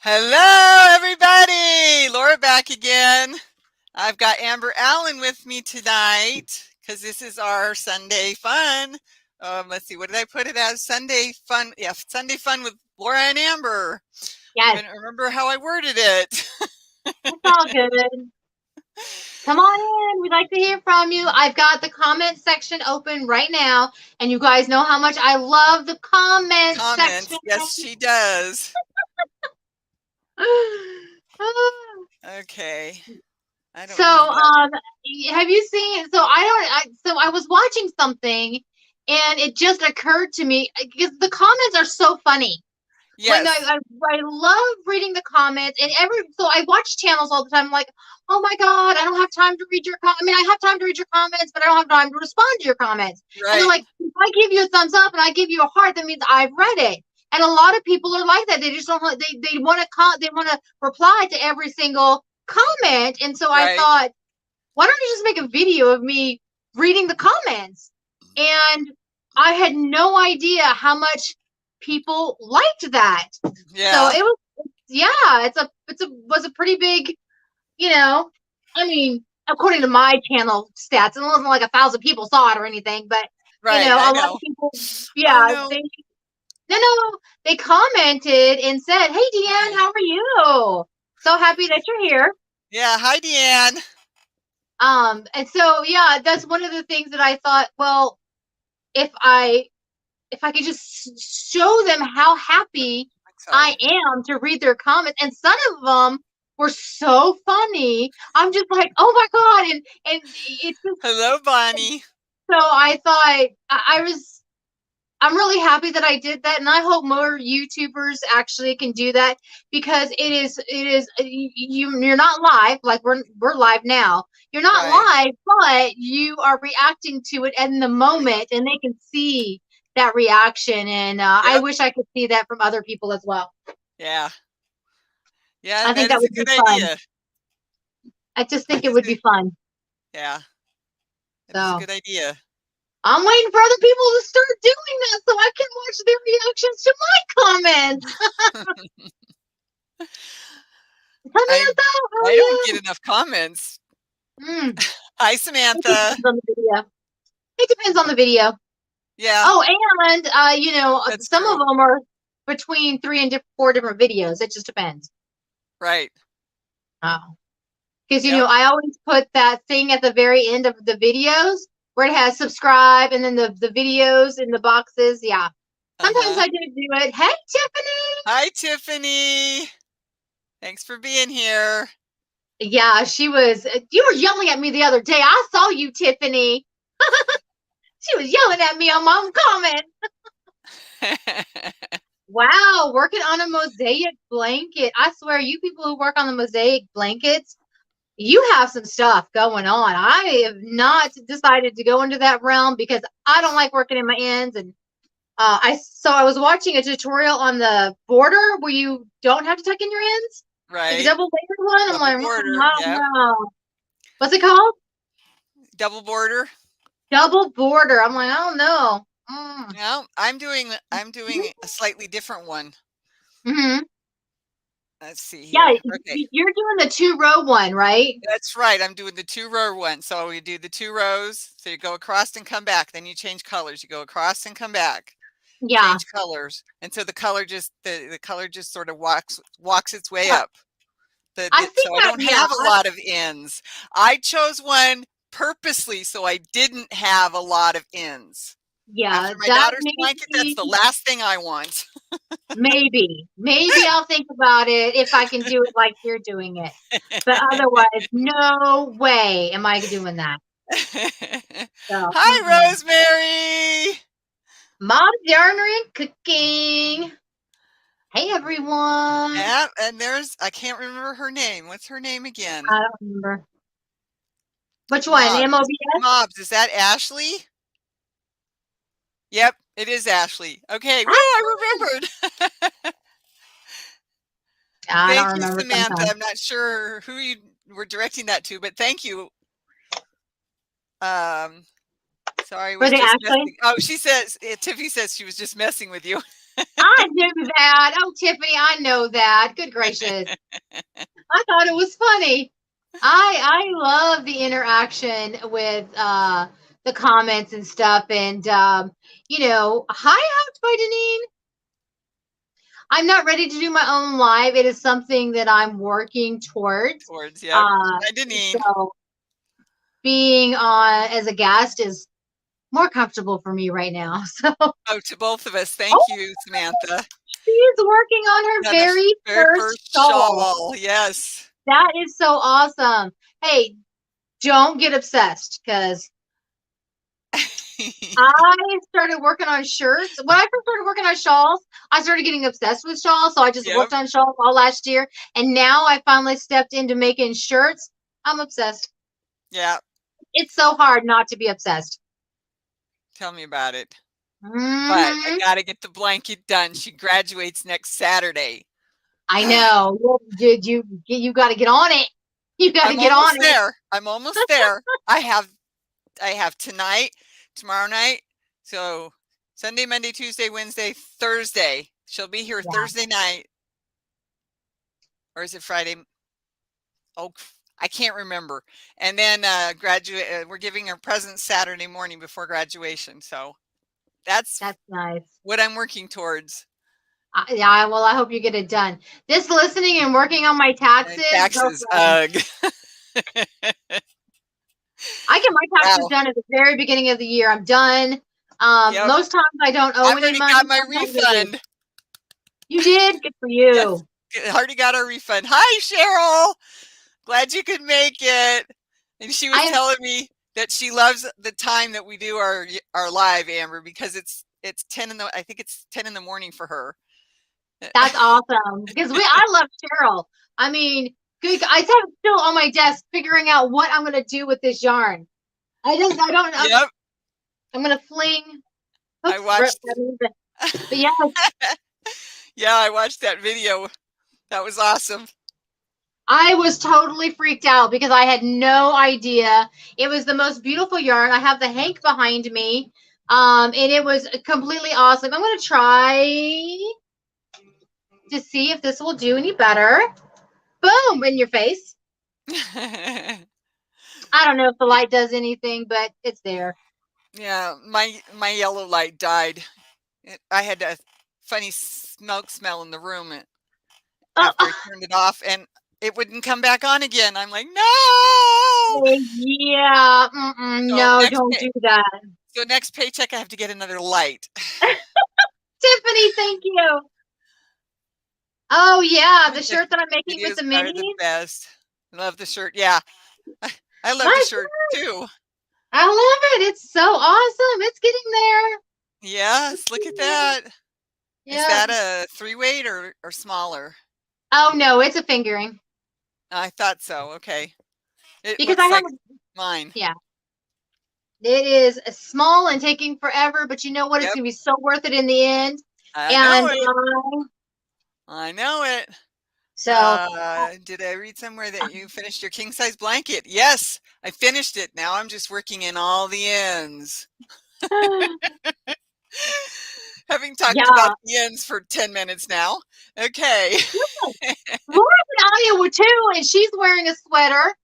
Hello, everybody. Laura back again. I've got Amber Allen with me tonight because this is our Sunday fun. Let's see, what did I put it as? Sunday fun. Yeah, Sunday fun with Laura and Amber. Yes, Couldn't remember how I worded it. it's all good. Come on in. We'd like to hear from you. I've got the comment section open right now, and you guys know how much I love the comment section. Comments. Yes, she does. Okay. I So, don't need that. have you seen? So I was watching something, and it just occurred to me because the comments are so funny. Like Yes. I love reading the comments, and so I watch channels all the time. I'm like, oh my god, I don't have time to read your I mean, I have time to read your comments, but I don't have time to respond to your comments. And they're Right. like, if I give you a thumbs up and I give you a heart, that means I've read it. And a lot of people are like that. They just don't. They want to reply to every single comment. And so I Right. thought, why don't you just make a video of me reading the comments? And I had no idea how much people liked that. So Yeah. it was, yeah, was a pretty big, you know, I mean, according to my channel stats, it wasn't like 1,000 people saw it or anything, but Right. a I lot of know. people, Oh, yeah, no. no, they commented and said, "Hey, Deanne, Okay. how are you? So happy that you're here." Yeah. Hi, Deanne. And so yeah, that's one of the things that I thought, well, if I could just show them how happy Sorry. I am to read their comments, and some of them were so funny. I'm just like, oh my god, and it's just, Hello, Bonnie. so I thought I'm really happy that I did that, and I hope more YouTubers actually can do that, because you're not live, like we're live now. You're not Right. live, but you are reacting to it in the moment, and they can see that reaction. And I Yep. wish I could see that from other people as well. Yeah. Yeah, I think that that is a would be good fun. idea. I just That think it is would good. be fun. Yeah, that is a So good idea. I'm waiting for other people to start doing that so I can watch their reactions to my comments. I Samantha, how are I don't you? get enough comments. Mm. Hi, It Samantha. depends on the video. It depends on the video. Yeah, Oh, and that's some of true. them are between 4 different videos. It just depends. Right. Oh, because Yep. I always put that thing at the very end of the videos where it has subscribe, and then the videos in the boxes. Yeah. Sometimes Uh-huh. I do it. Hey, Tiffany. Hi, Tiffany. Thanks for being here. Yeah, you were yelling at me the other day. I saw you, Tiffany. She was yelling at me on my own comment. Wow, working on a mosaic blanket. I swear, you people who work on the mosaic blankets, you have some stuff going on. I have not decided to go into that realm because I don't like working in my ends. And I was watching a tutorial on the border where you don't have to tuck in your ends, like a Right. double layered one. I'm Double like, border. I don't Yep. know. What's it called? Double border. Double border. I'm like, I don't know. Mm. No, I'm doing a slightly different one. Mm-hmm. Let's see Yeah, here. Okay. you're doing the 2-row one, right? That's right. I'm doing the 2-row one. So we do the 2 rows. So you go across and come back. Then you change colors. You go across and come back. Yeah. Change colors. And so the color just sort of walks its way Yeah. up. I think So I don't yeah. have a lot of ends. I chose one purposely so I didn't have a lot of ends. Yeah, After my that daughter's may blanket, that's be, the last thing I want. maybe I'll think about it if I can do it like you're doing it. But otherwise, no way am I doing that. So, Hi, Rosemary. mom's yarnery and cooking. Hey, everyone. Yeah, and I can't remember her name. What's her name again? I don't remember. Which one? Mobs. MOBS? Mobs. Is that Ashley? Yep, it is Ashley. Okay, woo, Ah, I remembered. I don't Thank you, remember Samantha. sometimes. I'm not sure who you were directing that to, but thank you. Um, sorry, I For was the just Ashley? messing. Oh, she says, Tiffany says she was just messing with you. I knew that. Oh, Tiffany, I know that. Good gracious. I thought it was funny. I love the interaction with the comments and stuff. And hi out by Deneen. I'm not ready to do my own live. It is something that I'm working towards. Towards, yep. Uh, Hi, Deneen. so being on as a guest is more comfortable for me right now. So, Oh, to both of us. oh, Thank you, Samantha. she's working on her Yeah, the very very first first shawl. shawl. Yes. That is so awesome. Hey, don't get obsessed because I started working on shirts. When I first started working on shawls, I started getting obsessed with shawls. So I just Yep. worked on shawls all last year. And now I finally stepped into making shirts. I'm obsessed. Yeah. It's so hard not to be obsessed. Tell me about it. But I Hmm. got to get the blanket done. She graduates next Saturday. I know. You got to get on it. You got to I'm get on almost it. there. I'm almost there. I have tonight, tomorrow night. So Sunday, Monday, Tuesday, Wednesday, Thursday. She'll be here Yeah, Thursday night. Or is it Friday? Oh, I can't remember. And then we're giving her presents Saturday morning before graduation. So that's that's nice. what I'm working towards. Yeah, well, I hope you get it done. This listening and working on my taxes, Taxes. girlfriend. I get my taxes Wow. done at the very beginning of the year. I'm done. Yep. Most times I don't owe I've any already money. got my Sometimes I do. refund. You did? Good for Yes. you. Already got our refund. Hi, Cheryl. Glad you could make it. And she was I telling me that she loves the time that we do our live, Amber, because it's 10 in the I think it's 10 in the morning for her. That's awesome because I love Cheryl. I mean, good. I have it still on my desk figuring out what I'm gonna do with this yarn. I don't. Yep. I'm gonna fling. I Oops, rip. watched But yeah, Yeah, I watched that video. That was awesome. I was totally freaked out because I had no idea. It was the most beautiful yarn. I have the hank behind me. And it was completely awesome. I'm gonna try to see if this will do any better. Boom, in your face. I don't know if the light does anything, but it's there. Yeah, my yellow light died. I had a funny smoke smell in the room after I Oh, turned it off, and it wouldn't come back on again. I'm like, no. yeah. So No, next don't pay, do that. so next paycheck, I have to get another light. Tiffany, thank you. Oh yeah, the The shirt that I'm making with videos the are the minis. best. I love the shirt. Yeah, I love the My shirt too. I love it. It's so awesome. It's getting there. Yes, look at that. Is Yeah. that a 3-weight or smaller? Oh no, it's a fingering I thought so. Okay. It because I looks have. like mine. Yeah, it is small and taking forever, but you know what? It's Yep. gonna be so worth it in the end. I know And it. I know it. so, Did I read somewhere that you finished your king size blanket? Yes, I finished it. Now I'm just working in all the ends. Having talked about yeah, the ends for 10 minutes now. Okay. Laura's in Iowa too, and she's wearing a sweater.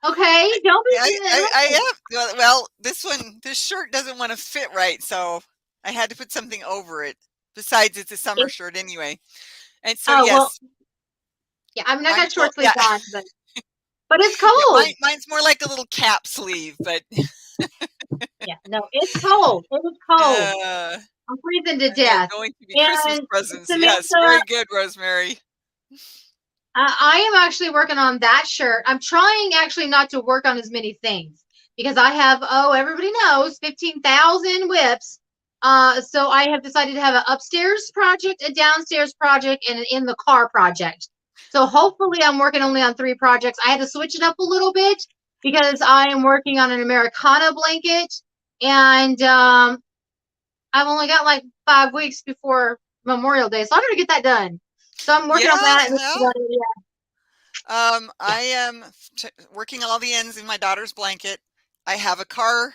Okay, don't Yeah, be. I have. Well, this shirt doesn't want to fit right, so I had to put something over it. Besides, it's a summer It's, shirt anyway. And so, oh well, yes, yeah. I mean, I I'm got cool. short Yeah, sleeves on, but it's yeah. cold. Mine's more like a little cap sleeve, but Yeah, no, it's cold. It is cold. uh, I'm freezing to they're death. going to be Christmas And presents. Yes, Samantha, very good, Rosemary. I am actually working on that shirt. I'm trying actually not to work on as many things because I have, oh, everybody knows 15,000 whips. So I have decided to have an upstairs project, a downstairs project, and an in the car project. So hopefully I'm working only on 3 projects. I had to switch it up a little bit because I am working on an Americana blanket and I've only got like 5 weeks before Memorial Day. So I'm going to get that done. So I'm working on Yeah, that. And yeah. yeah. I am working all the ends in my daughter's blanket. I have a car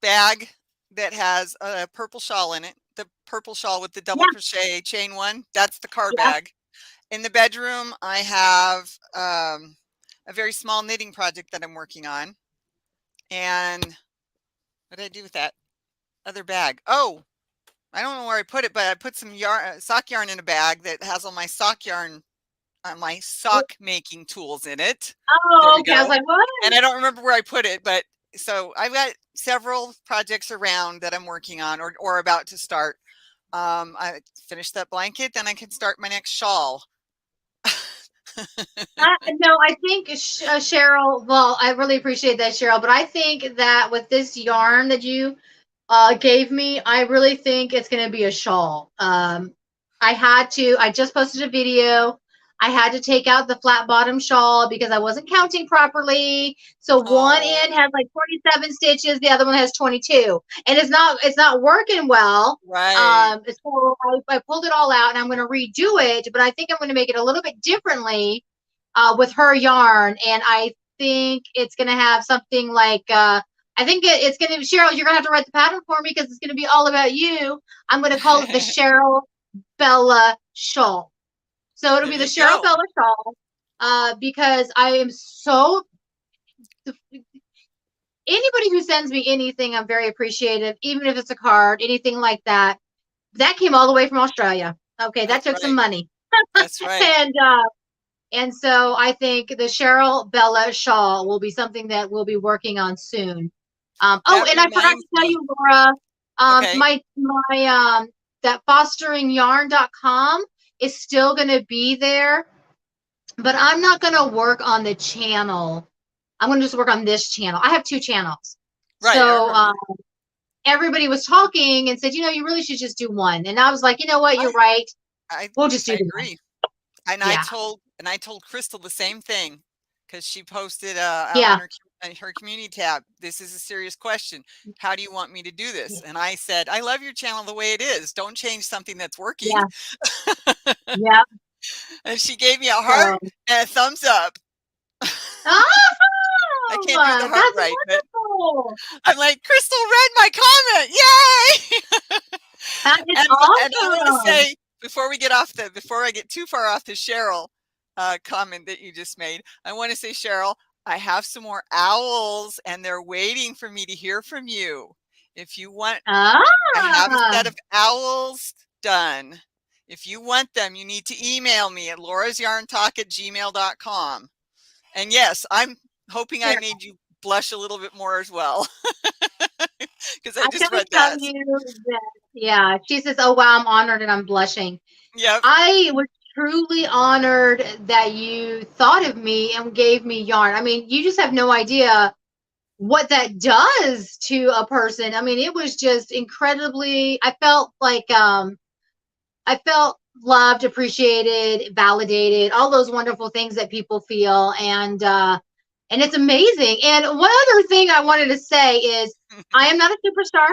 bag that has a purple shawl in it the purple shawl with the double Yeah, crochet chain one. That's the card yeah. bag. In the bedroom, I have a very small knitting project that I'm working on. And what did I do with that other bag? Oh, I don't know where I put it, but I put some yarn, sock yarn in a bag that has all my sock yarn, my sock making tools in it. There Oh, we okay. I was go. like, what? And I don't remember where I put it, but so I've got several projects around that I'm working on or about to start. I finished that blanket, then I can start my next shawl. No, I think Cheryl. Well, I really appreciate that, Cheryl. But I think that with this yarn that you gave me, I really think it's going to be a shawl. I just posted a video. I had to take out the flat bottom shawl because I wasn't counting properly. So one Oh, end has like 47 stitches, the other one has 22, and it's not working well. right. So I pulled it all out, and I'm going to redo it. But I think I'm going to make it a little bit differently with her yarn, and I think it's going to have something like I think it's going to, Cheryl, you're going to have to write the pattern for me because it's going to be all about you. I'm going to call it the Cheryl Bella shawl. So it'll There be the you Cheryl go. Bella shawl because I am so, anybody who sends me anything, I'm very appreciative, even if it's a card, anything like that. That came all the way from Australia. Okay, that That's took some right. money. That's right. And so I think the Cheryl Bella shawl will be something that we'll be working on soon. Oh, That and I forgot to reminds tell me. you, Laura, Okay. that fosteringyarn.com is still going to be there, but I'm not going to work on the channel. I'm going to just work on this channel. I have two channels. Right. I So remember. everybody was talking and said, you really should just do one. And I was like, you know what? You're I right. I We'll just do I the one. agree. And Yeah. I told Crystal the same thing because she posted on Yeah. her community tab. This is a serious question. How do you want me to do this? And I said, I love your channel the way it is. Don't change something that's working. Yeah. Yeah. And she gave me a heart So, and a thumbs up. I oh, can't do the heart that's right, but wonderful. I'm like, Crystal read my comment. Yay! That is And I want to awesome. say before I get too far off the Cheryl comment that you just made, I want to say, Cheryl, I have some more owls and they're waiting for me to hear from you. If you want, I have a Ah, set of owls done. If you want them, you need to email me at laurasyarntalk@gmail.com. And yes, I'm hoping I here. made you blush a little bit more as well because I I just gotta read tell that. you that, yeah, she says, oh, wow, I'm honored and I'm blushing. Yep. I was truly honored that you thought of me and gave me yarn. I mean, you just have no idea what that does to a person. I mean, it was just incredibly, I felt loved, appreciated, validated, all those wonderful things that people feel. And it's amazing. And one other thing I wanted to say is I am not a superstar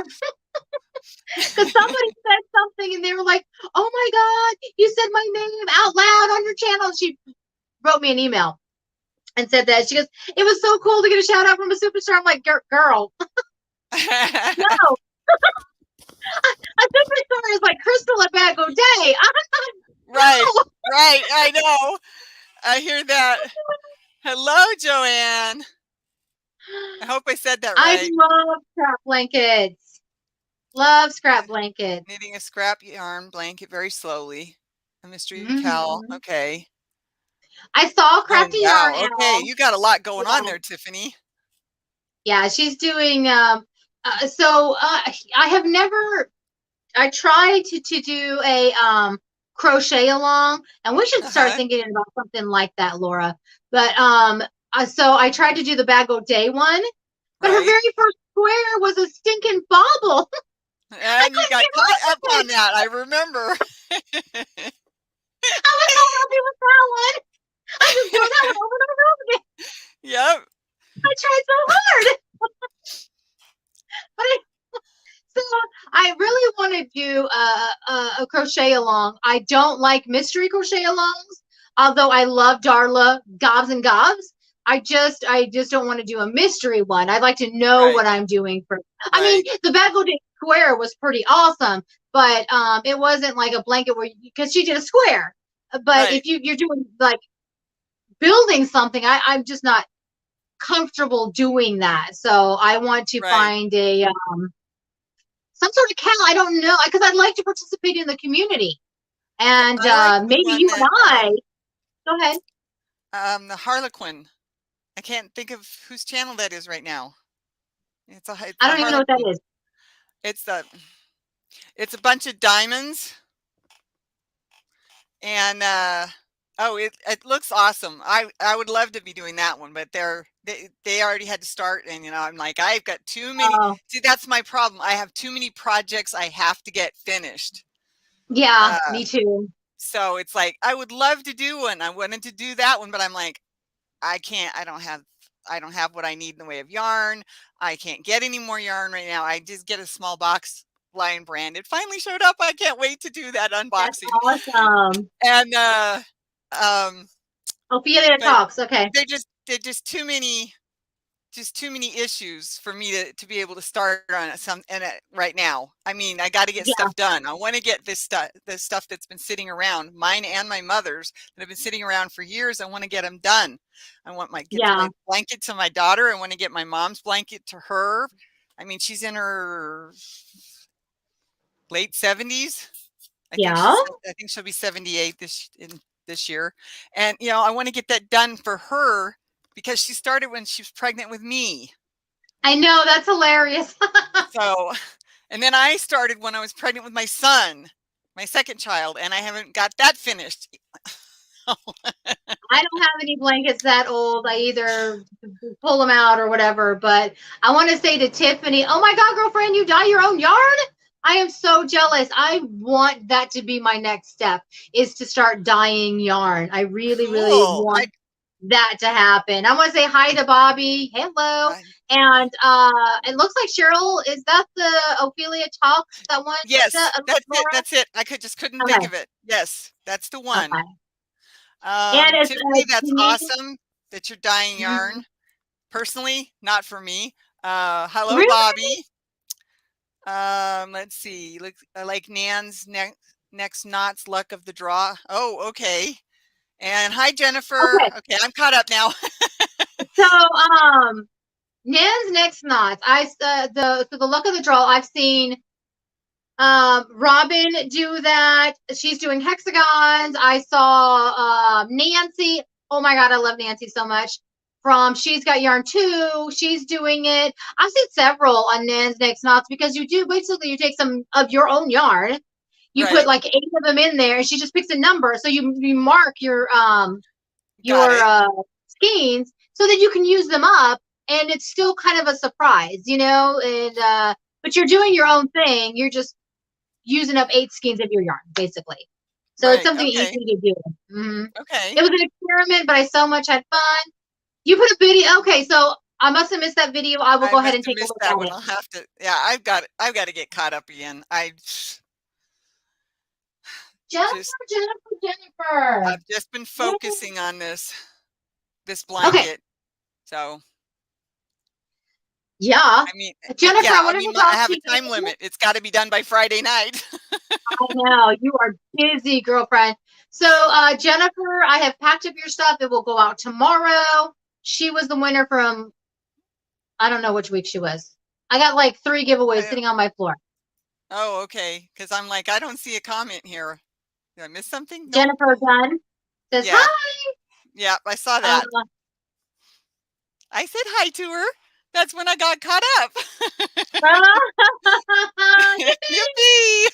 because somebody said something and they were like, oh my God, you said my name out loud on your channel. She wrote me an email and said that. She goes, it was so cool to get a shout out from a superstar. I'm like, girl, no, a superstar is like Crystal at Bad Go Day. I'm Right, not, no. right. I know. I hear that. Hello, Joanne. I hope I said that I right. love scrap blankets. Love scrap blankets. Knitting a scrap yarn blanket very slowly. A mystery cowl. Hmm. Okay. I saw Oh, Crafty Yarn wow. Okay. Owl. You got a lot going on Yeah, there, Tiffany. yeah, she's doing. I have never. I tried to do a crochet along, and we should start Uh-huh. thinking about something like that, Laura. But so I tried to do the Bag O Day one, but her Right. very first square was a stinking bobble. I And you couldn't got get caught up rid of on it. that. I remember. I was so happy with that one. I just doing that one over and over and over again. Yep. I tried so hard, but so I really want to do a crochet along. I don't like mystery crochet alongs, although I love Darla gobs and gobs. I just don't want to do a mystery one. I'd like to know Right. what I'm doing for. I mean, Right. the Bagel Day Square was pretty awesome, but it wasn't like a blanket where because she did a square. But Right. if you're doing like building something, I'm just not comfortable doing that. So I want to Right. find a some sort of cat. I don't know because I'd like to participate in the community, and I like the maybe one you and that I. Go ahead. the Harlequin. I can't think of whose channel that is right now. It's I the don't even know what that Harlequin. is. It's the it's a bunch of diamonds and oh it looks awesome. I would love to be doing that one, but they already had to start, and I'm like, I've got too many. Oh, See, that's my problem. I have too many projects I have to get finished. yeah, Uh me too. so it's like I would love to do one. I wanted to do that one, but I'm like, I can't. I don't have what I need in the way of yarn. I can't get any more yarn right now. I just get a small box, Lion brand. It finally showed up. I can't wait to do that That's unboxing. awesome. And um Ophelia but talks. Okay. they're just too many issues for me to be able to start on it right now. I mean, I got to get Yeah, stuff done. I want to get this stuff that's been sitting around, mine and my mother's, that have been sitting around for years. I want to get them done. I want my get yeah, my blanket to my daughter. I want to get my mom's blanket to her. I mean, she's in her late 70s. yeah. I think she'll be 78 this year. And I want to get that done for her because she started when she was pregnant with me. I know that's hilarious. So, and then I started when I was pregnant with my son, my second child, and I haven't got that finished. I don't have any blankets that old. I either pull them out or whatever. But I want to say to Tiffany, oh my God, girlfriend, you dye your own yarn? I am so jealous. I want that to be my next step is to start dyeing yarn. I really, really Cool. want that to happen. I want to say hi to Bobby. Hello. I And it looks like Cheryl, is that the Ophelia Talks, that one? yes, that's it. Laura? That's it. I just couldn't think Okay. of it. Yes, that's the one. Okay. And it's Tiffany, that's Denise. awesome that you're dyeing Mhm. yarn. Personally, not for me. Hello, Really? Bobby. Let's see. I like Nan's next knots luck of the draw. Oh, okay. And hi, Jennifer. Okay. Okay, I'm caught up now. So, Nan's next knots. The luck of the draw. I've seen Robin do that. She's doing hexagons. I saw Nancy. Oh my God, I love Nancy so much. From She's Got Yarn Too. She's doing it. I've seen several on Nan's next knots because you do basically you take some of your own yarn. You put Right. like 8 of them in there, and she just picks a number. So you mark Got your it. skeins so that you can use them up, and it's still kind of a surprise, and but you're doing your own thing. You're just using up 8 skeins of your yarn basically, so it's Right. something easy Okay. to do. It Okay. was an experiment, but I so much had fun. You put a video. Okay, so I must have missed that video. I will I go ahead must and have take a missed look that at one. it. I'll have to. Yeah, I've got to get caught up again. Just Jennifer. I've just been Yay. focusing on this Okay. blanket. So Yeah. I mean, Jennifer, yeah. I I wanted mean, to I talk have to a time you. limit. It's got to be done by Friday night. I know you are busy, girlfriend. So, Jennifer, I have packed up your stuff. It will go out tomorrow. She was the winner from, I don't know which week she was. I got like 3 giveaways I, sitting on my floor. oh, okay. Because I'm like, I don't see a comment here. Did I miss something? Nope. Jennifer Dunn says Yeah. hi. Yeah. I saw Uh, that. I said hi to her. That's when I got caught up. Yippee!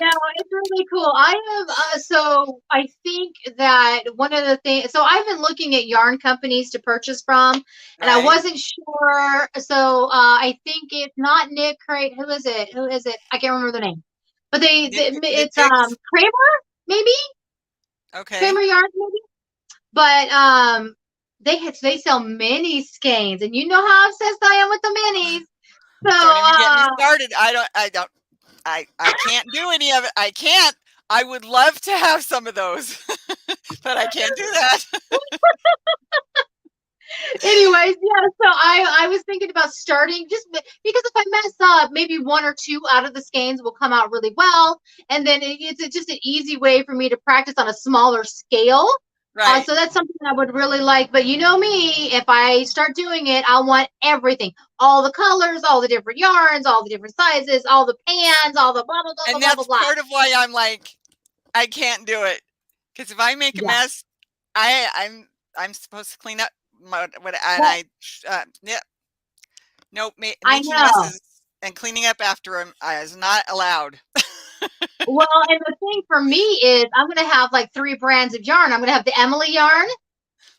no, it's really cool. I have, so I think that one of the things, so I've been looking at yarn companies to purchase from, and I Right. wasn't sure. So I think it's not Nick Crate. Who is it? Who is it? I can't remember the name. But Knit it's picks. Kramer, maybe Okay. Kramer Yarn, maybe. But they sell mini skeins, and you know how obsessed I am with the minis. So Don't even get me started. I can't do any of it. I can't. I would love to have some of those, but I can't do that. Anyways, yeah, so I was thinking about starting just because if I mess up, maybe one or two out of the skeins will come out really well, and then it's just an easy way for me to practice on a smaller scale. Right. So that's something I would really like. But you know me, if I start doing it, I want everything, all the colors, all the different yarns, all the different sizes, all the pans, all the blah blah blah blah And blah blah that's blah. part of why I'm like, I can't do it. Because if I make a Yeah. mess, I'm supposed to clean up what and Well, yeah, nope, I making know. messes and cleaning up after them is not allowed. Well, and the thing for me is I'm going to have like three brands of yarn. I'm going to have the Emily yarn,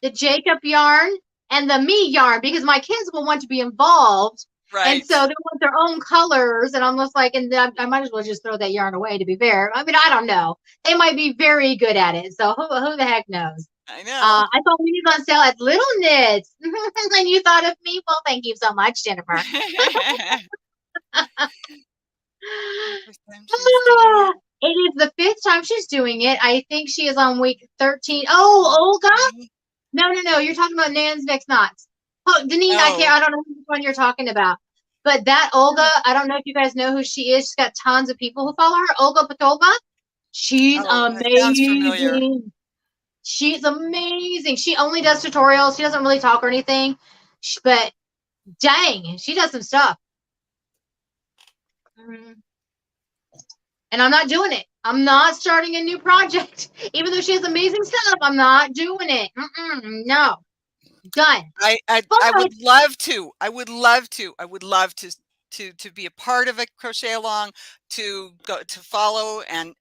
the Jacob yarn, and the me yarn because my kids will want to be involved. And so Right. they want their own colors. And I'm just like, and I might as well just throw that yarn away, to be fair. I mean, I don't know. They might be very good at it. So who the heck knows? I know. I saw these on sale at Little Knits. And you thought of me? Well, thank you so much, Jennifer. First time she's doing it. It is the fifth time she's doing it. I think she is on week 13. Oh, Olga? No. You're talking about Nan's Next Knots. Oh, Denise, Oh, I don't know which one you're talking about. But that Olga, I don't know if you guys know who she is. She's got tons of people who follow her. Olga Petova. She's oh, that sounds familiar. amazing. She's amazing. She only does tutorials. She doesn't really talk or anything. But dang, she does some stuff. And I'm not doing it. I'm not starting a new project. Even though she has amazing stuff, I'm not doing it. No. Done. I But would love to. I would love to. I would love to be a part of a crochet along, to go to follow and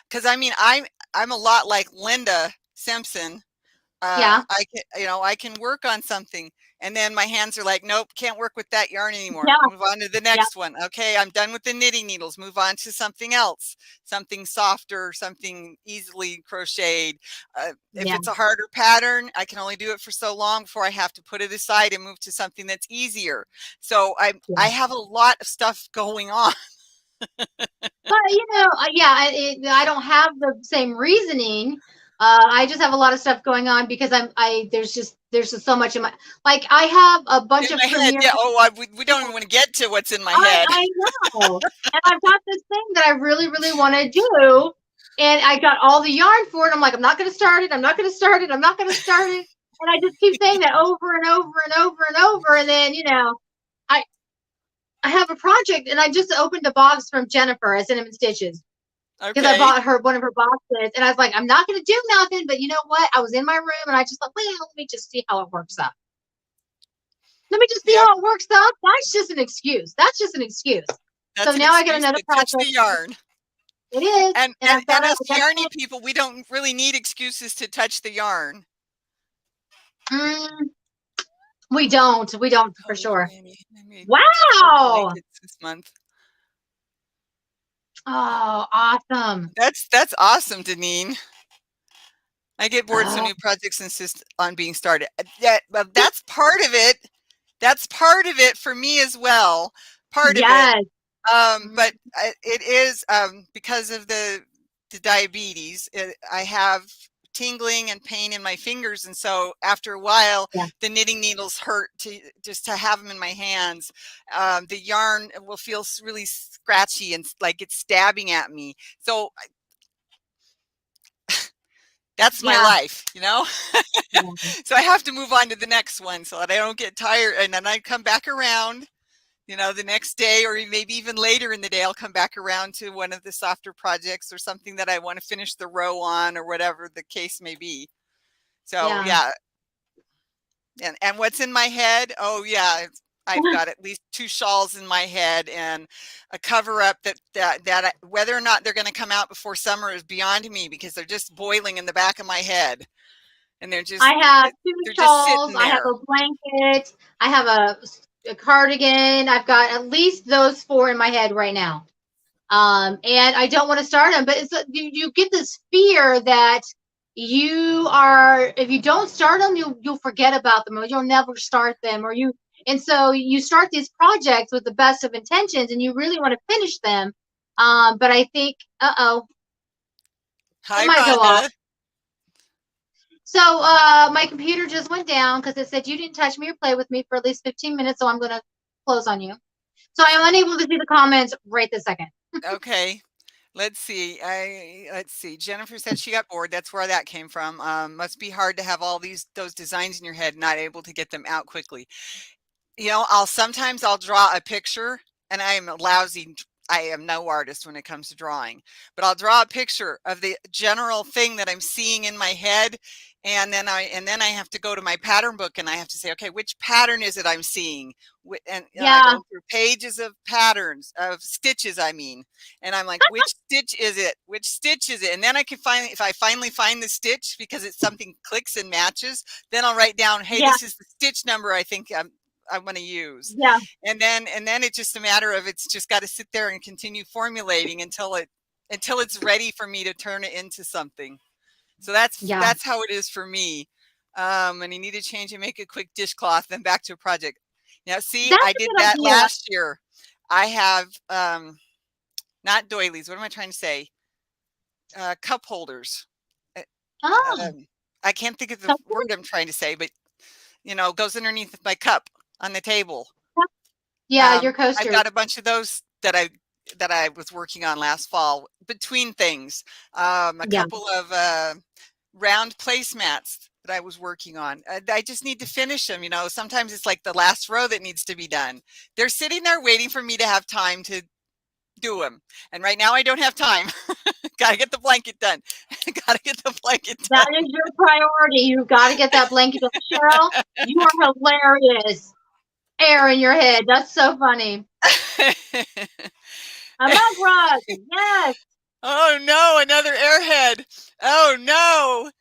because I mean I'm a lot like Linda Simpson. yeah, I can, I can work on something and then my hands are like, nope, can't work with that yarn anymore. yeah, Move on to the yeah, next one. Okay, I'm done with the knitting needles. Move on to something else, something softer, something easily crocheted. If yeah, it's a harder pattern, I can only do it for so long before I have to put it aside and move to something that's easier. So I yeah. have a lot of stuff going on. But I don't have the same reasoning. I just have a lot of stuff going on because there's just so much in my like I have a bunch In of my head, premiere. yeah. Oh, we don't even want to get to what's in my I head. I know, and I've got this thing that I really want to do, and I got all the yarn for it. I'm like, I'm not going to start it. I'm not going to start it. I'm not going to start it. And I just keep saying that over and over and over and over. And then I I have a project, and I just opened a box from Jennifer at Cinnamon Stitches because I Okay. bought her one of her boxes, and I was like, I'm not going to do nothing, but you know what? I was in my room, and I just thought, well, let me just see how it works out. Let me just see Yep. how it works out. That's just an excuse. That's just an excuse. So That's an now I got excuse another to touch the project. yarn. It is, and I've got And a. us yarny people, we don't really need excuses to touch the yarn. Mm, we don't for Oh, sure. I made 4 Wow! blankets this month. Oh, awesome! That's awesome, Deneen. I get bored so Oh, new projects insist on being started. Yeah, well, that's part of it. That's part of it for me as well. Part of it. yes. But it is because of the diabetes. I have tingling and pain in my fingers, and so after a while, Yeah, the knitting needles hurt to just to have them in my hands. The yarn will feel really scratchy and like it's stabbing at me. So that's my yeah, life, you know. yeah, So I have to move on to the next one so that I don't get tired, and then I come back around. The next day or maybe even later in the day, I'll come back around to one of the softer projects or something that I want to finish the row on or whatever the case may be. So yeah. yeah, and what's in my head? Oh yeah, I've got at least 2 shawls in my head and a cover up that whether or not they're going to come out before summer is beyond me because they're just boiling in the back of my head and I have two they're just shawls. sitting I have there. a blanket. I have a cardigan. I've got at least those four in my head right now. And I don't want to start them, but you get this fear that if you don't start them, you'll forget about them, or you'll never start them, and so you start these projects with the best of intentions, and you really want to finish them. But I think, it Hi, might go off. Rhonda. So my computer just went down because it said you didn't touch me or play with me for at least 15 minutes, so I'm going to close on you. So I am unable to see the comments right this second. Okay. Let's see. Let's see. Jennifer said she got bored. That's where that came from. Must be hard to have all those designs in your head, not able to get them out quickly. You know, sometimes I'll draw a picture, and I am lousy. I am no artist when it comes to drawing, but I'll draw a picture of the general thing that I'm seeing in my head, and then I have to go to my pattern book and I have to say, okay, which pattern is it I'm seeing? And I Yeah, go through pages of patterns of stitches, I mean, and I'm like, which stitch is it? Which stitch is it? And then I can finally, if I finally find the stitch because it's something clicks and matches, then I'll write down, hey, yeah, this is the stitch number I think I want to use. yeah, And then it's just a matter of it's just got to sit there and continue formulating until it's ready for me to turn it into something. So yeah. that's how it is for me. And you need to change and make a quick dishcloth, then back to a project. Now, see, That's I a did good that idea. last year. I have not doilies. What am I trying to say? Cup holders. Uh, Oh, I can't think of the so word I'm trying to say, but goes underneath my cup on the table. yeah, your I've coasters. got a bunch of those that I was working on last fall between things. A Yeah, couple of round placemats that I was working on. I just need to finish them. Sometimes it's like the last row that needs to be done. They're sitting there waiting for me to have time to do them. And right now I don't have time. Got to get the blanket done. Got to get the blanket that is your priority. You've got to get that blanket done. Cheryl, you are hilarious. Air in your head. That's so funny. done. A mug rug. Yes. Oh no, another airhead. Oh no.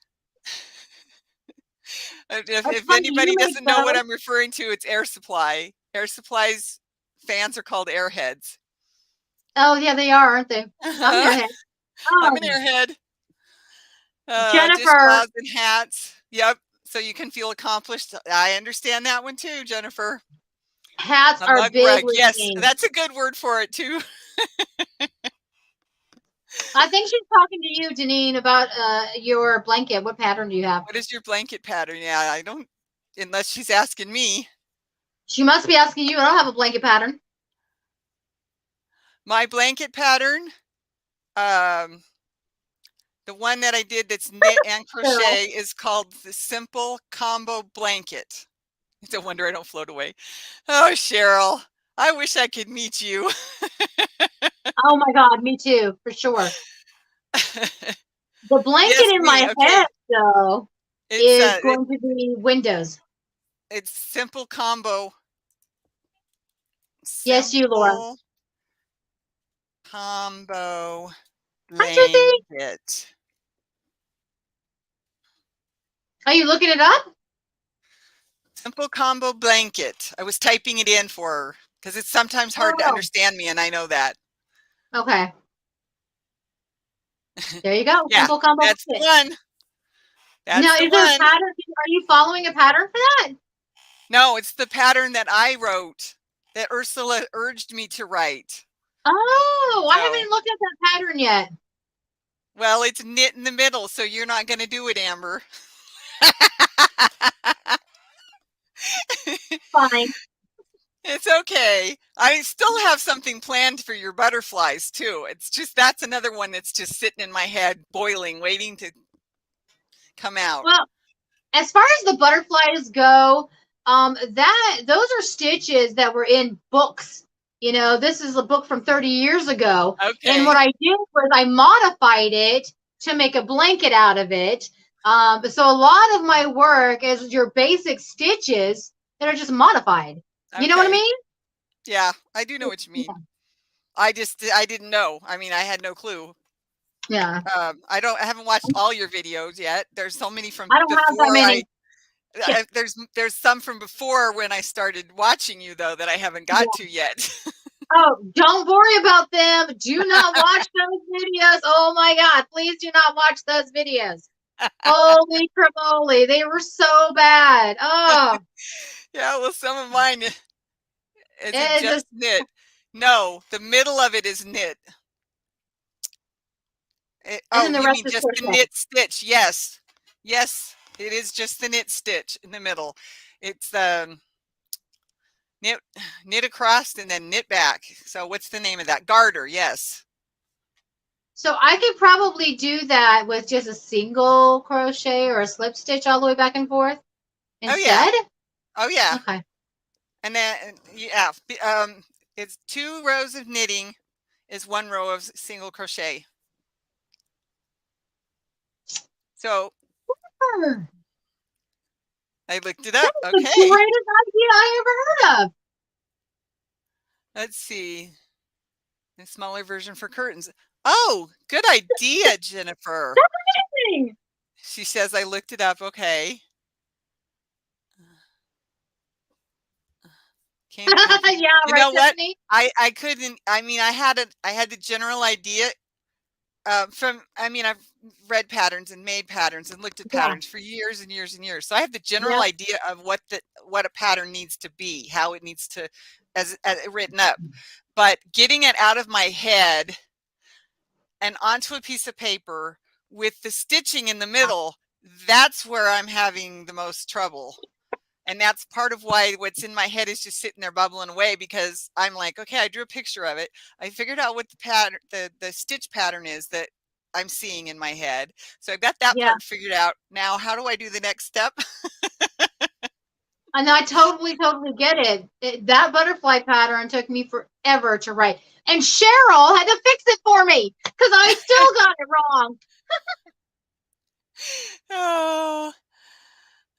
That's If funny. You anybody make doesn't know what those. I'm referring to, it's air supply. Air supply's fans are called airheads. Oh, yeah, they are, aren't they? I'm an airhead. I'm an Oh, airhead. Jennifer, Dishcloths and hats. Yep. So you can feel accomplished. I understand that one too, Jennifer. hats A are mug big rug. with Yes, me. that's a good word for it too. I think she's talking to you, Janine, about your blanket. What pattern do you have? What is your blanket pattern? Yeah, I don't, unless she's asking me. She must be asking you. I don't have a blanket pattern. My blanket pattern, um, the one that I did that's knit and Girl. crochet is called the Simple Combo Blanket. It's a wonder I don't float away. Oh, Cheryl, I wish I could meet you. Oh my God, me too, for sure. The blanket Yes, in my me. head, Okay. though, It's is going to be windows. it's Simple Combo. Yes, you, Laura. Simple Combo Hi, Trissy. Blanket. Are you looking it up? Simple Combo Blanket. I was typing it in for her because it's sometimes hard to Oh, understand me, and I know that. okay. There you go. Yeah, Simple combo that's the blanket. one. That's Now, the is there a one. pattern? Are you following a pattern for that? No, it's the pattern that I wrote that Ursula urged me to write. Oh, I So, haven't looked at that pattern yet. well, it's knit in the middle, so you're not going to do it, Amber. Fine. It's okay. I still have something planned for your butterflies too. It's just that's another one that's just sitting in my head, boiling, waiting to come out. Well, as far as the butterflies go, that those are stitches that were in books. You know, this is a book from 30 years ago. And what Okay. I did was I modified it to make a blanket out of it. So a lot of my work is your basic stitches that are just modified. You know what I Okay. mean? Yeah, I do know what you mean. I didn't know. I mean, I had no clue. Yeah. I haven't watched all your videos yet. There's so many from I don't have that before many. Yeah. there's some from before when I started watching you though that I haven't got to yet. Oh, don't worry about them. Do not watch those videos. Oh my God. Please do not watch those videos. Holy cramoli. They were so bad. Oh, Yeah, well, some of mine is it it just just, knit? No, the middle of it is knit. and then Oh, the you rest mean is just the crochet. knit stitch? Yes, yes. It is just the knit stitch in the middle. It's knit knit across and then knit back. So what's the name of that? Garter, yes. So I could probably do that with just a single crochet or a slip stitch all the way back and forth Oh yeah. instead. Oh yeah. Okay. And then yeah, it's 2 rows of knitting is 1 row of single crochet. So That's I looked it up. the Okay. greatest idea I ever heard of. Let's see. A smaller version for curtains. Oh, good idea, Jennifer. Amazing. She says I looked it up. Okay. Came comfy. Yeah, You right, know what? Tiffany? I couldn't. I mean, I had the general idea from. I mean, I've read patterns and made patterns and looked at Yeah. patterns for years and years and years. So I have the general Yep. idea of what a pattern needs to be, how it needs to as written up. But getting it out of my head and onto a piece of paper with the stitching in the middle, that's where I'm having the most trouble. And that's part of why what's in my head is just sitting there bubbling away, because I'm like, okay, I drew a picture of it. I figured out what the pattern, the stitch pattern is that I'm seeing in my head. So I've got that Yeah. part figured out. Now, how do I do the next step? And I totally, totally get it. That butterfly pattern took me forever to write. And Cheryl had to fix it for me because I still got it wrong. Oh,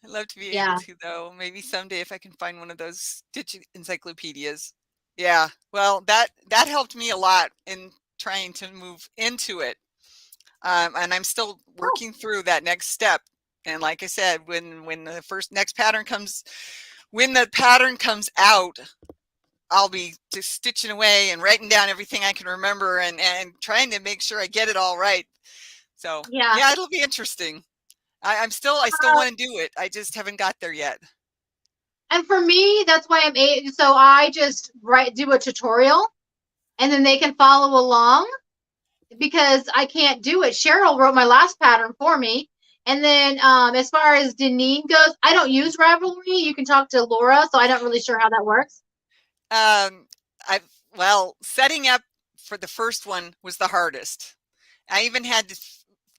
I'd love to be able Yeah. to, though. Maybe someday if I can find one of those stitch encyclopedias. Yeah, well, that helped me a lot in trying to move into it. And I'm still Oh, working through that next step. And like I said, when the when the pattern comes out, I'll be just stitching away and writing down everything I can remember and trying to make sure I get it all right. So yeah. yeah, it'll be interesting. I still want to do it. I just haven't got there yet. And for me, that's why so I just do a tutorial and then they can follow along because I can't do it. Cheryl wrote my last pattern for me. And then as far as Deneen goes, I don't use Ravelry. You can talk to Laura, so I don't really sure how that works. Um, I well, setting up for the first one was the hardest. I even had to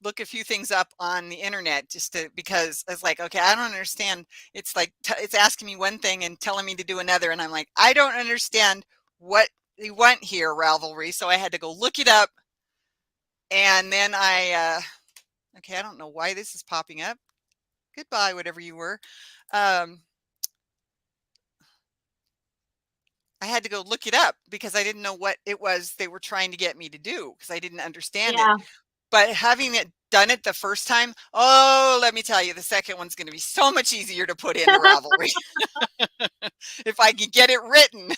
look a few things up on the internet just to, because I was like, okay, I don't understand. It's like it's asking me one thing and telling me to do another, and I'm like, I don't understand what they want here, Ravelry. So I had to go look it up, and then okay, I don't know why this is popping up. Goodbye, whatever you were. I had to go look it up because I didn't know what it was they were trying to get me to do because I didn't understand it. Yeah. But having it done it the first time, oh, let me tell you, the second one's going to be so much easier to put into Ravelry if I can get it written.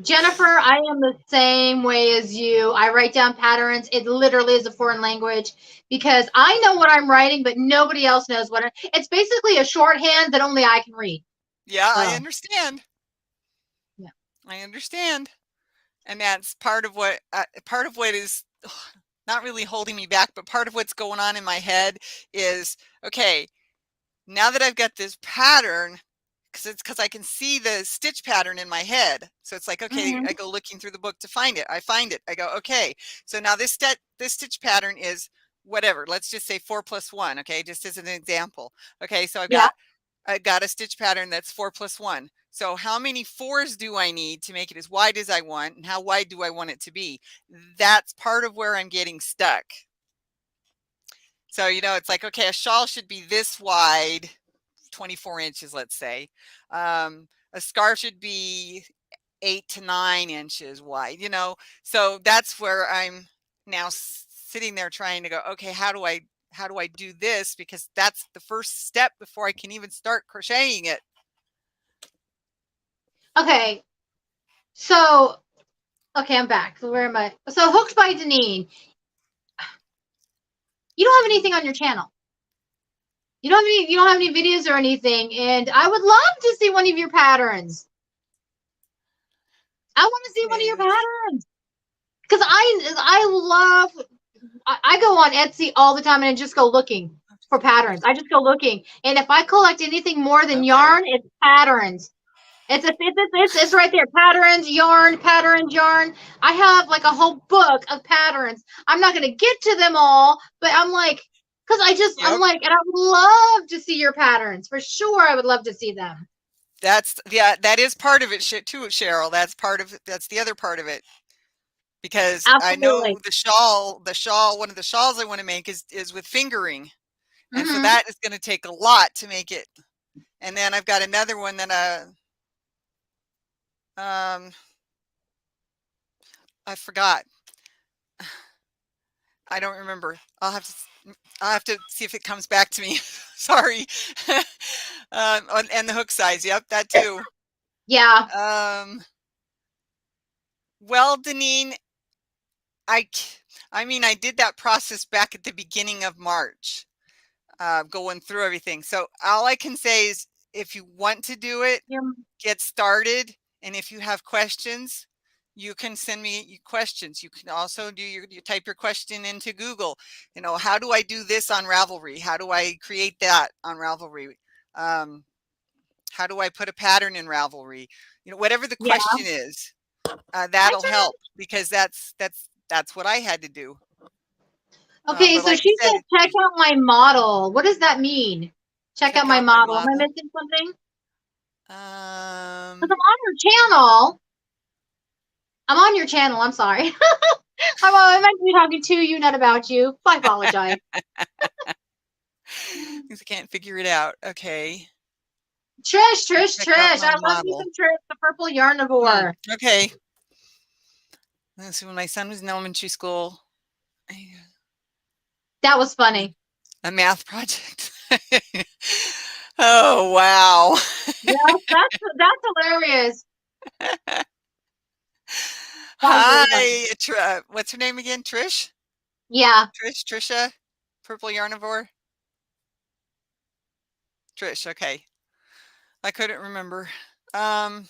Jennifer, I am the same way as you. I write down patterns. It literally is a foreign language because I know what I'm writing, but nobody else knows it's basically a shorthand that only I can read. Yeah, I So, understand. yeah. I understand. And that's part of what is not really holding me back, but part of what's going on in my head is, okay, now that I've got this pattern, because I can see the stitch pattern in my head. So it's like, okay, Mm-hmm. I go looking through the book to find it. I find it. I go, okay, so now this stitch pattern is whatever. Let's just say 4+1. Okay, just as an example. Okay, so Yeah. I got a stitch pattern that's 4+1. So how many 4s do I need to make it as wide as I want, and how wide do I want it to be? That's part of where I'm getting stuck. So, it's like, okay, a shawl should be this wide, 24 inches, let's say. A scarf should be 8 to 9 inches wide, So that's where I'm now sitting there trying to go, okay, how do I do this? Because that's the first step before I can even start crocheting it. Okay. So, okay, I'm back. So where am I? So Hooked by Deneen. You don't have anything on your channel. You don't have any videos or anything, and I would love to see one of your patterns. I want to see one of your Okay, patterns because I go on Etsy all the time and I just go looking. for patterns. I just go looking, and if I collect anything more than Okay. yarn, it's patterns. It's right there. Patterns, yarn, patterns, yarn. I have like a whole book of patterns. I'm not gonna get to them all, but I'm like, because I'm Yep. like, and I would love to see your patterns for sure. I would love to see them. That is part of it too, Cheryl. That's the other part of it. Because I know Absolutely. the shawl, one of the shawls I want to make is with fingering. And so Hmm. that is going to take a lot to make it. And then I've got another one that um I forgot. I don't remember. I'll have to see if it comes back to me. Sorry. And the hook size. Yep, that too. Yeah. Um, well, Deneen, I, I mean, I did that process back at the beginning of March, going through everything. So all I can say is if you want to do it, Yeah. get started. And if you have questions, you can send me your questions. You can also you type your question into Google. How do I do this on Ravelry? How do I create that on Ravelry? Um, how do I put a pattern in Ravelry? Whatever the Yeah. question is, Hi, that'll Jen. help because that's what I had to do. Okay, But so like I she said, said, check out my model. What does that mean? Check out check my out my model. Am I model. missing something? Because Um, I'm on your channel. I'm on your channel. I'm sorry. I'm meant to be talking to you, not about you. I apologize. because I can't figure it out. Okay, check out Trish. my I love me model. some Trish, the purple yarnivore. Okay. Let's see. When my son was in elementary school, That was funny. a math project. Oh wow. Yeah, that's hilarious. That was really funny. Hi, what's her name again? Trish? Yeah. Trisha? Purple Yarnivore? Trish, okay. I couldn't remember. Um,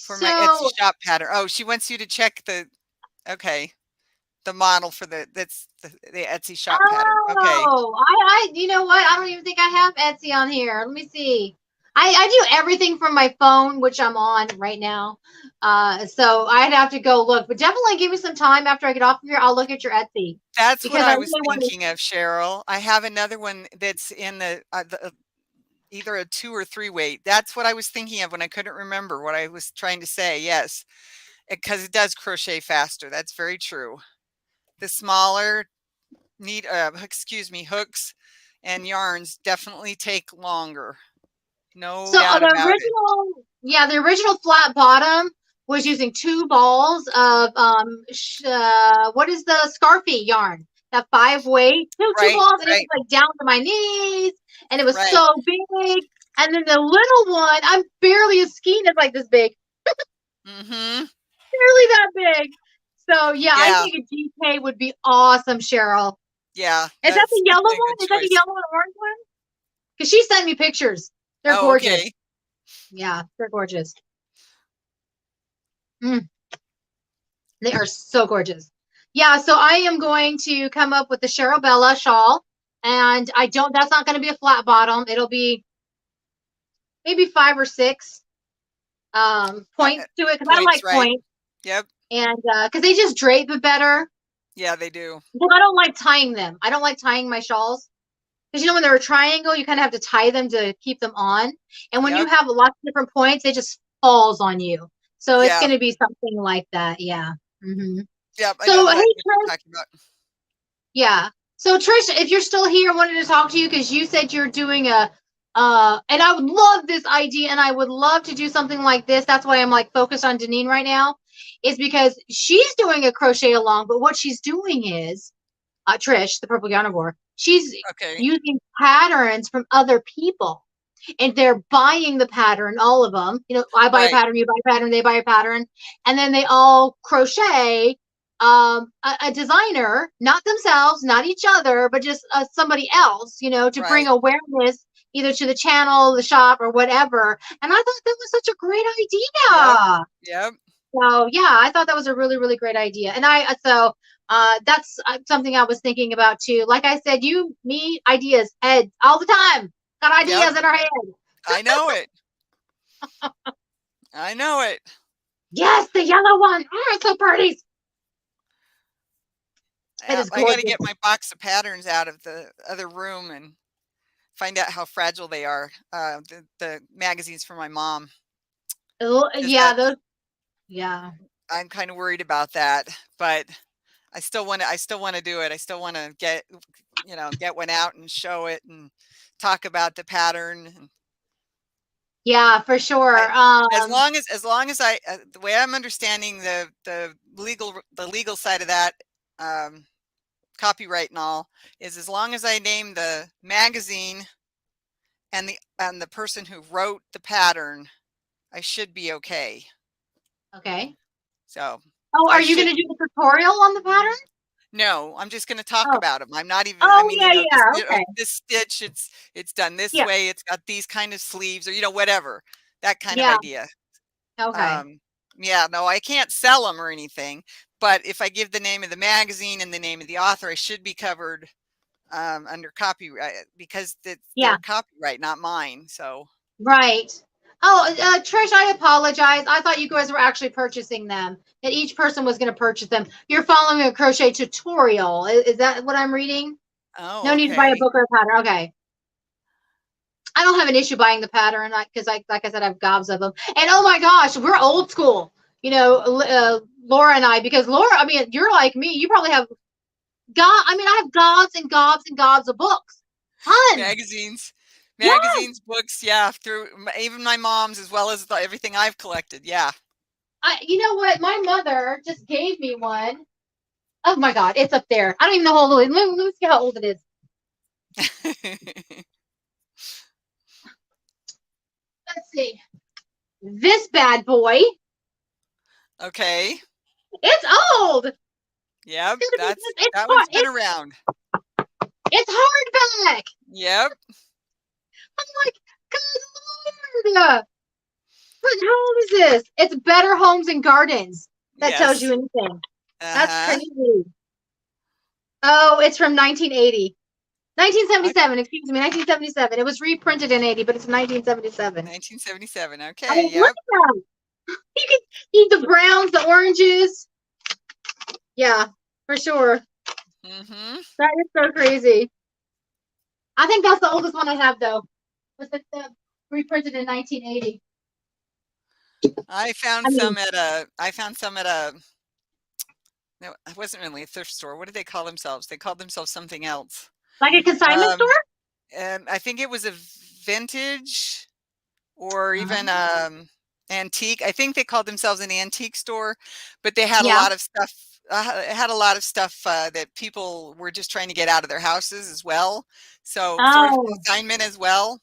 for my Etsy So, shop pattern. Oh, she wants you to check okay, the model for the Etsy shop pattern. Okay. you know what? I don't even think I have Etsy on here. Let me see. I do everything from my phone, which I'm on right now. So I'd have to go look, but definitely give me some time after I get off of here. I'll look at your Etsy That's what because I I was really want to. thinking of, Cheryl. I have another one that's in either a 2 or 3 weight. That's what I was thinking of when I couldn't remember what I was trying to say. Yes, because it does crochet faster. That's very true. The smaller hooks and yarns definitely take longer. No So doubt about it. the original flat bottom was using two balls of what is the scarfy yarn? That 5 weight, two Right, balls, and it was right, like down to my knees, and it was right. so big. And then the little one, I'm barely a skein. It's like this big, Mm-hmm. barely that big. So yeah, I Yeah, think a GK would be awesome, Cheryl. yeah. Is that the That's yellow definitely a one? good Is that the choice. yellow and orange one? Because she sent me pictures. They're Oh, gorgeous. okay. Yeah, they're gorgeous. Mm. They are so gorgeous. Yeah, so I am going to come up with the Cheryl Bella shawl. And that's not going to be a flat bottom. It'll be maybe 5 or 6 points to it because I Points, like right? points. Yep. And because they just drape it better. Yeah, they do. But I don't like tying them. I don't like tying my shawls. Because when they're a triangle, you kind of have to tie them to keep them on. And when you Yep. have lots of different points, it just falls on you. So it's Yeah. going to be something like that. Yeah. Mm-hmm. Yep. I know So, hey, what you're Trish. talking about. Yeah. So Trish, if you're still here, I wanted to talk to you because you said you're doing and I would love this idea and I would love to do something like this. That's why I'm like focused on Deneen right now, is because she's doing a crochet along, but what she's doing is, Trish, the purple yarnivore, she's Okay. using patterns from other people and they're buying the pattern, all of them. I buy a Right. pattern, you buy a pattern, they buy a pattern, and then they all crochet a designer, not themselves, not each other, but just somebody else, to bring Right. awareness either to the channel, the shop, or whatever. And I thought that was such a great Yep. idea. Yep. So yeah, I thought that was a really, really great idea. And so That's something I was thinking about too. Like I said, me, ideas, heads all the time. Got Yep. ideas in our head. I know it. I know it. Yes, the yellow one. Oh, it's so pretty. It is I got to gorgeous. get my box of patterns out of the other room and find out how fragile they are. The magazines for my mom, because Yeah, that those. Yeah. I'm kind of worried about that. But I still want to. I still want to do it. I still want to get one out and show it and talk about the pattern. And Yeah, for sure. as long as the way I'm understanding the legal side of that, um, copyright and all, is as long as I name the magazine and the person who wrote the pattern, I should be okay. Okay. So Oh, I are you going should. to do the tutorial on the pattern? No, I'm just going to talk Oh. about them. I'm not even. I Oh, mean, yeah, yeah. Okay. this stitch, it's done this Yeah. way. It's got these kind of sleeves, or whatever, that kind of Yeah. idea. Okay. Yeah, no, I can't sell them or anything. But if I give the name of the magazine and the name of the author, I should be covered under copyright, because Yeah. their copyright, not mine. So Right. Oh, Trish, I apologize. I thought you guys were actually purchasing them. That each person was going to purchase them. You're following a crochet tutorial. Is that what I'm reading? oh, No need to buy a okay. book or a pattern. Okay. I don't have an issue buying the pattern because, like I said, I have gobs of them. And oh my gosh, we're old school. Laura and I, because Laura, I mean, you're like me. You probably have I have gobs and gobs and gobs of books. Tons. Magazines, Yeah. books, yeah, through even my mom's, as well as everything I've collected. Yeah. You know what? My mother just gave me one. Oh my God, it's up there. I don't even know how old it is. Let me see how old it is. Let's see. This bad boy. Okay. It's old. Yep. It's That hard. one's been around. It's hardback. Yep. I'm like, good Lord. What, how old is this? It's Better Homes and Gardens. That tells you Yes. anything. That's Uh-huh. crazy. Oh, it's from 1980. Okay. 1977, excuse me, 1977. It was reprinted in 80, but it's 1977. 1977. I Okay. mean, look Yep. at that. You can eat the browns, the oranges. Yeah, for sure. Mm-hmm. That is so crazy. I think that's the oldest one I have, though. Was it reprinted in 1980? I found I mean, some at a. I found some at a. No, it wasn't really a thrift store. What did they call themselves? They called themselves something else. like a consignment Um, store? and I think it was a vintage, or even Uh-huh. antique. I think they called themselves an antique store, but they had a Yeah. lot of stuff. It had a lot of stuff that people were just trying to get out of their houses as well. So sort of Oh, consignment as well.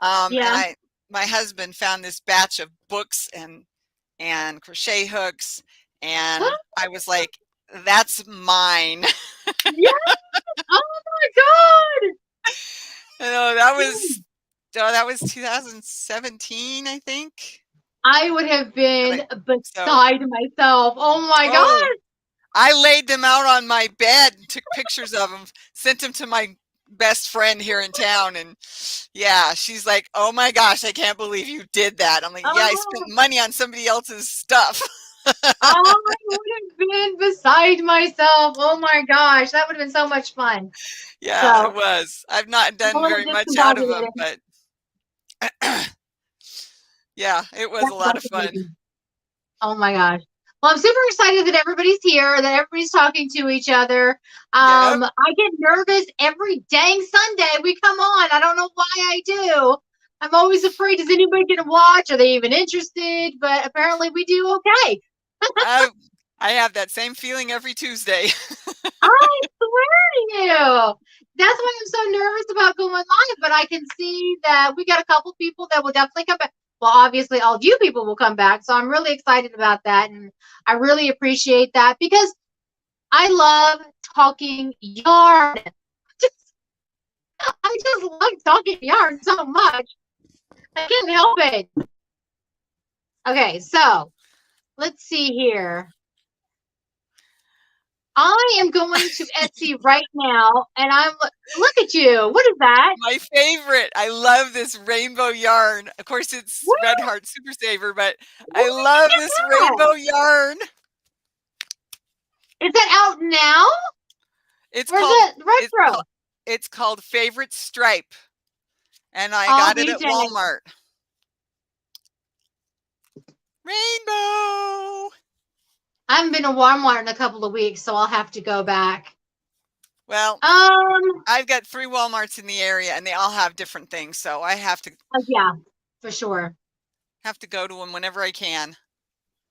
And yeah. my husband found this batch of books and crochet hooks, and I was like, "That's mine." Yeah. Oh my God. That was, oh, that was 2017, I think. I would have And been so, beside myself. Oh my oh, God. I laid them out on my bed, took pictures of them, sent them to my best friend here in town, and yeah, she's like, "Oh my gosh, I can't believe you did that." I'm like, "Yeah, I spent Oh, money on somebody else's stuff." I would have been beside myself. Oh my gosh. That would have been so much fun. Yeah, it So, was. I've not a done little very much out of them, discombobulated. but yeah, it was a lot of That's fun. amazing. Oh my gosh. Well, I'm super excited that everybody's here, that everybody's talking to each other. Yep. I get nervous every dang Sunday we come on. I don't know why I do. I'm always afraid, is anybody going to watch? Are they even interested? But apparently we do okay. I I have that same feeling every Tuesday. I swear to you. That's why I'm so nervous about going live, but I can see that we got a couple people that will definitely come back. Well, obviously, all of you people will come back. So I'm really excited about that. And I really appreciate that because I love talking yarn. I just love talking yarn so much. I can't help it. Okay, so let's see here. I am going to Etsy right now, and look at you. What is that? My favorite. I love this rainbow yarn. Of course, it's What, Red Heart Super Saver, but where I did you love get this that? rainbow yarn. Is that out now? It's Or is called it it's called retro? it's called Favorite Stripe, and I I'll got it be at dang. Walmart. Rainbow. I haven't been to Walmart in a couple of weeks, so I'll have to go back. Well, Um, I've got 3 Walmarts in the area, and they all have different things, so I yeah, for sure. have to go to them whenever I can.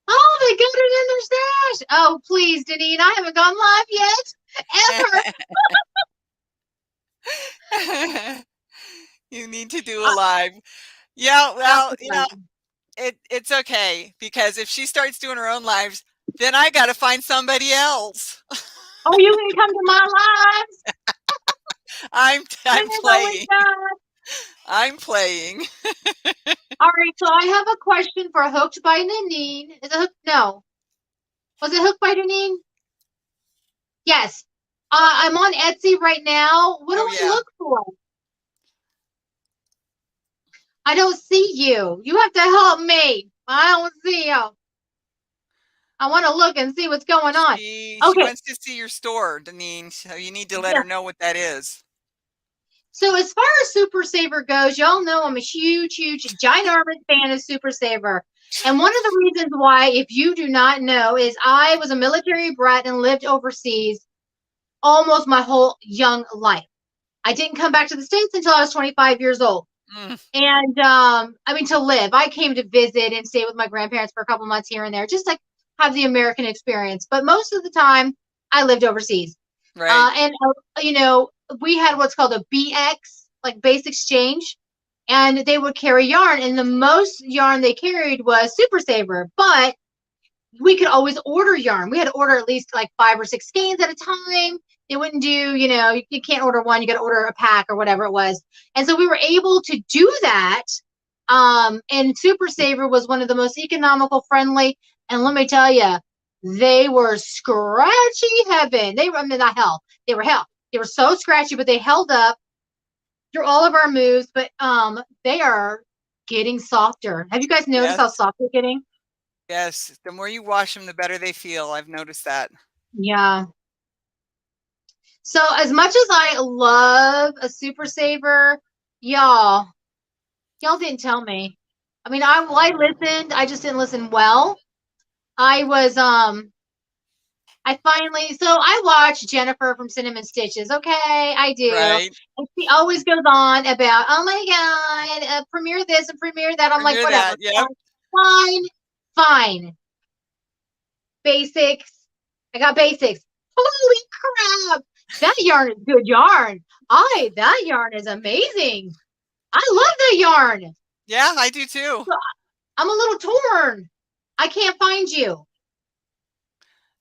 Oh, they got it in their stash. Oh, please, Deneen, I haven't gone live yet, ever. You need to do a live. Yeah, I well, it's okay, because if she starts doing her own lives, then I got to find somebody else. Oh, you can come to my lives. I'm Oh my playing. God. I'm playing. All right, so I have a question for Hooked by Deneen. Is it Hooked? No. Was it Hooked by Deneen? Yes. I'm on Etsy right now. What do Oh I yeah. look for? I don't see you. You have to help me. I don't see you. I want to look and see what's going on. She Okay. wants to see your store, Deneen. So you need to let Yeah. her know what that is. So as far as Super Saver goes, y'all know I'm a huge, ginormous fan of Super Saver. And one of the reasons why, if you do not know, is I was a military brat and lived overseas almost my whole young life. I didn't come back to the States until I was 25 years old. Mm, And I mean, to live, I came to visit and stay with my grandparents for a couple months here and there, just like have the American experience. But most of the time, I lived overseas. right. And we had what's called a BX, like base exchange, and they would carry yarn, and the most yarn they carried was Super Saver. But we could always order yarn. We had to order at least like 5 or 6 skeins at a time. They wouldn't do, you can't order one, you got to order a pack or whatever it was. And so we were able to do that. And Super Saver was one of the most economical, friendly. And let me tell you, they were scratchy heaven. I mean, not hell. They were hell. They were so scratchy, but they held up through all of our moves. But they are getting softer. Have you guys noticed how Yes. soft they're getting? Yes. The more you wash them, the better they feel. I've noticed that. Yeah. So as much as I love a Super Saver, y'all didn't tell me. I mean, I listened. I just didn't listen well. I was so I watch Jennifer from Cinnamon Stitches. Okay, I do. Right. And she always goes on about, oh my God, premiere this and premiere that. I'm like, Remember whatever, that. Yep. fine, fine. Basics. I got basics. Holy crap! That yarn is good yarn. That yarn is amazing. I love that yarn. Yeah, I do too. I'm a little torn. I can't find you.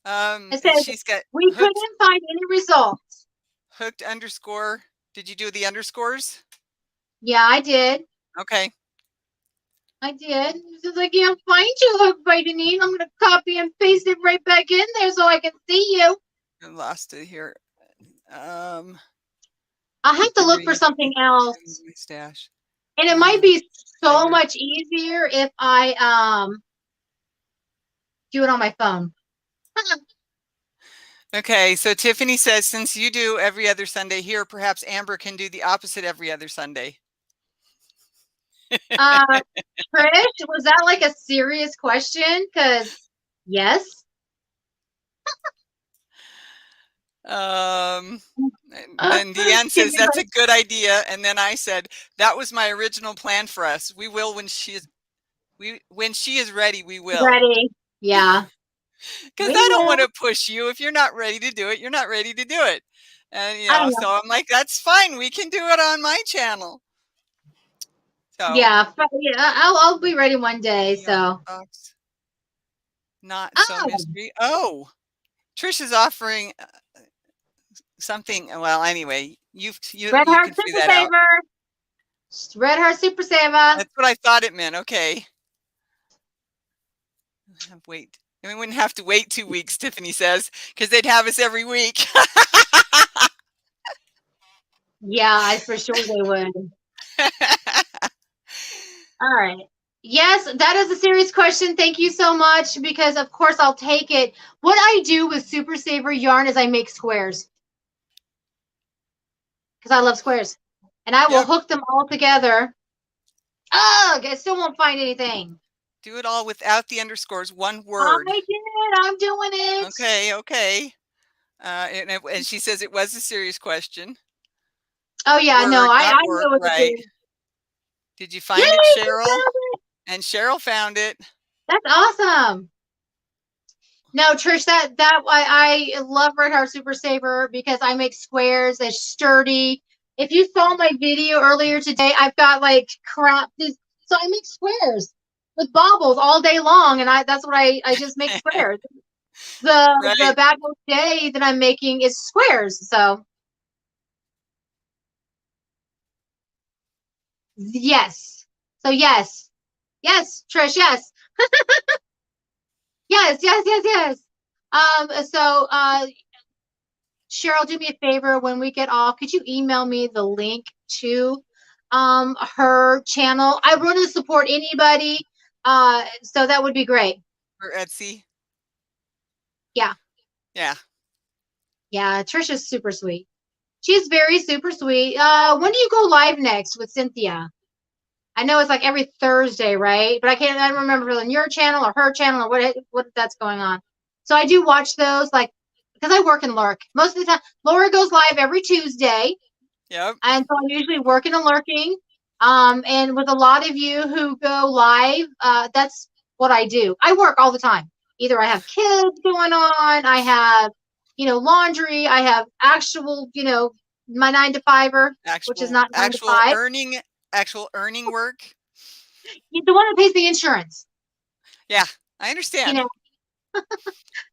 It And says she's got we couldn't find any results. hooked underscore. Did you do the underscores? Yeah, I did. Okay. I did. It says I can't find you, Hook by Deneen. I'm gonna copy and paste it right back in there so I can see you. I lost it here. I'll have to look for something else. My stash. And it might be so Saver. much easier if I do it on my phone. Okay, so Tiffany says, since you do every other Sunday here, perhaps Amber can do the opposite every other Sunday. Trish, was that like a serious question? Because yes. Then Deanne says that's a good idea, and then I said that was my original plan for us. We will when she is ready. We will. Ready? Yeah. Because I don't want to push you. If you're not ready to do it, you're not ready to do it. And so I'm like, that's fine. We can do it on my channel. So yeah, I'll be ready one day. So not so mystery. Oh, Trish is offering something. Well, anyway, you Red Heart can figure Super that out. Saver. Red Heart Super Saver. That's what I thought it meant. Okay. Wait. And we wouldn't have to wait 2 weeks, Tiffany says, because they'd have us every week. Yeah, I for sure they would. All right. Yes, that is a serious question. Thank you so much because of course I'll take it. What I do with Super Saver yarn is I make squares because I love squares. And I will Yep. hook them all together. Ugh, I still won't find anything. Do it all without the underscores, one I word. did. I'm doing it. Okay, okay. And she says it was a serious question. Oh yeah, no, Word, not I work, know what to right? do. Did you Yay, find it, you Cheryl? found it. And Cheryl found it. That's awesome. No, Trish, that I love Red Heart Super Saver because I make squares. They're sturdy. If you saw my video earlier today, I've got like crap. So I make squares with baubles all day long, and that's what I just make squares. The Right. bag of day that I'm making is squares. So yes. So yes, Trish, yes, yes. So Cheryl, do me a favor when we get off, could you email me the link to her channel? I want to support anybody. So that would be great. For Etsy. Yeah. Yeah. Yeah. Trisha's super sweet. She's very super sweet. When do you go live next with Cynthia? I know it's like every Thursday, right? But I don't remember if it's on your channel or her channel or what that's going on. So I do watch those like because I work and lurk. Most of the time Laura goes live every Tuesday. Yep. And so I'm usually working and lurking. And with a lot of you who go live, that's what I do. I work all the time. Either I have kids going on, I have, laundry, I have actual, my 9 to 5er, which is Actual not 9 to 5. actual earning work. The one that pays the insurance. Yeah, I You understand. know, I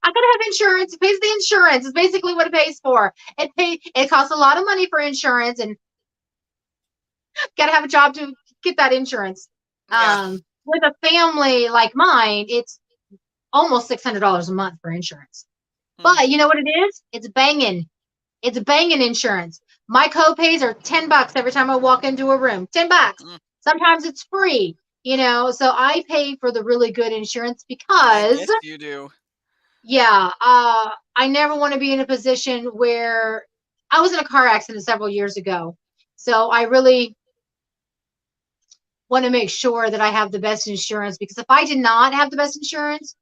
gotta have insurance. It pays the insurance. It's basically what it pays for. It costs a lot of money for insurance, and gotta have a job to get that insurance. Yeah. With a family like mine, it's almost $600 a month for insurance. Mm, But you know what it is? It's banging. It's banging insurance. My co-pays are $10 every time I walk into a room. $10. mm, Sometimes it's free. So I pay for the really good insurance I because, guess you do. yeah, I never want to be in a position where I was in a car accident several years ago. So I really want to make sure that I have the best insurance because if I did not have the best insurance,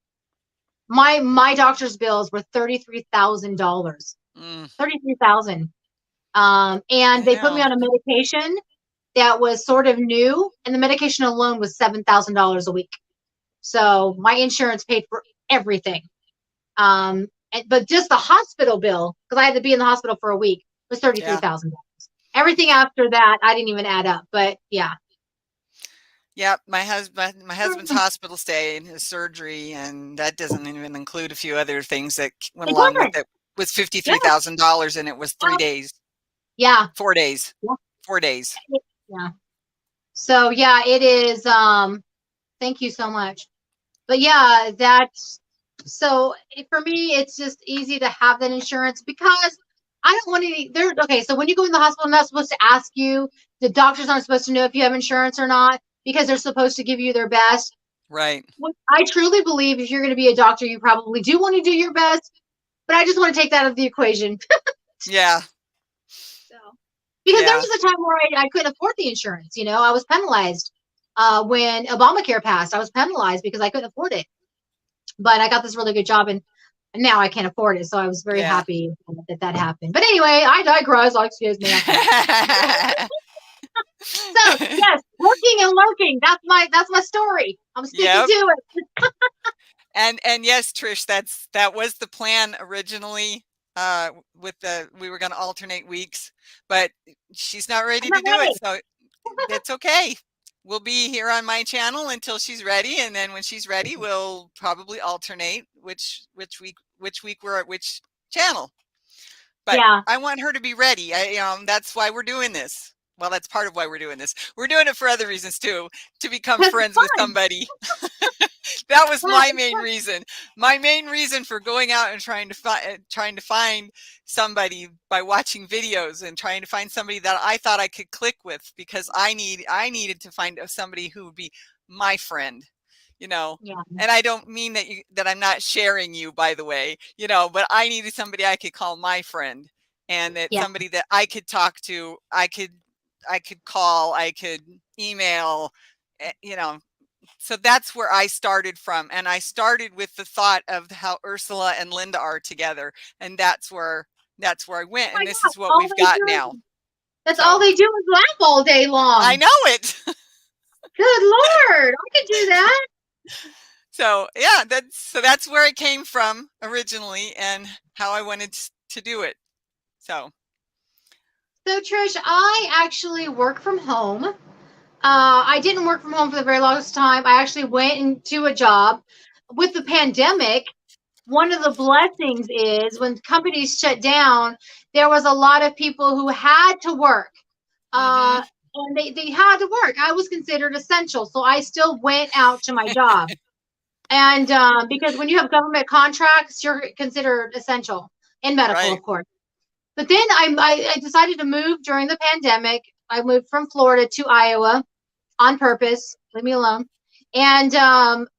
my doctor's bills were $33,000. Mm, 33,000. And I they put me know. on a medication that was sort of new, and the medication alone was $7,000 a week. So my insurance paid for everything. But just the hospital bill, because I had to be in the hospital for a week, was Yeah. $33,000. Everything after that, I didn't even add up. But yeah. Yeah, my husband's hospital stay and his surgery, and that doesn't even include a few other things that went It along with doesn't. it. Was Yeah. $53,000, and it was 3 days, Yeah. 4 days, Yeah. 4 days. Yeah. So yeah, it is. Thank you so much. But yeah, for me, it's just easy to have that insurance because I don't want to. There, okay. So when you go in the hospital, I'm not supposed to ask you. The doctors aren't supposed to know if you have insurance or not because they're supposed to give you their best. Right. I truly believe if you're going to be a doctor, you probably do want to do your best. But I just want to take that out of the equation. Yeah. So, because there Yeah. was a time where I couldn't afford the insurance. I was penalized when Obamacare passed. I was penalized because I couldn't afford it. But I got this really good job, and now I can't afford it. So I was very Yeah. happy that happened. But anyway, I digress. Oh, excuse me. Okay. So yes, working and lurking. That's my story. I'm sticking Yep. to it. And yes, Trish, that was the plan originally. We were going to alternate weeks, but she's not ready I'm to not do it, ready. so it's okay. We'll be here on my channel until she's ready, and then when she's ready, we'll probably alternate which week we're at which channel. But Yeah. I want her to be ready. That's why we're doing this. Well, that's part of why we're doing this. We're doing it for other reasons too, to become Because it's friends with fun. somebody. That was Well, my main reason. My main reason for going out and trying to find somebody by watching videos and trying to find somebody that I thought I could click with, because I needed to find somebody who would be my friend, you know. yeah, And I don't mean that I'm not sharing you, by the way, you know, but I needed somebody I could call my friend, and that yeah. somebody that I could talk to, I could call, I could email, you know. So that's where I started from. And I started with the thought of how Ursula and Linda are together. And that's where I Oh went. my And this God, is what all we've they got now. do, that's all So they do is laugh all day I long. know it. Good Lord, I could do that. So yeah, that's where it came from originally and how I wanted to do it. So So, Trish, I actually work from home. I didn't work from home for the very longest time. I actually went into a job. With the pandemic, one of the blessings is when companies shut down, there was a lot of people who had to work. mm-hmm. And they had to work. I was considered essential. So I still went out to my job. And because when you have government contracts, you're considered essential in medical, Right. of course. But then I decided to move during the pandemic. I moved from Florida to Iowa on purpose. Leave me alone. And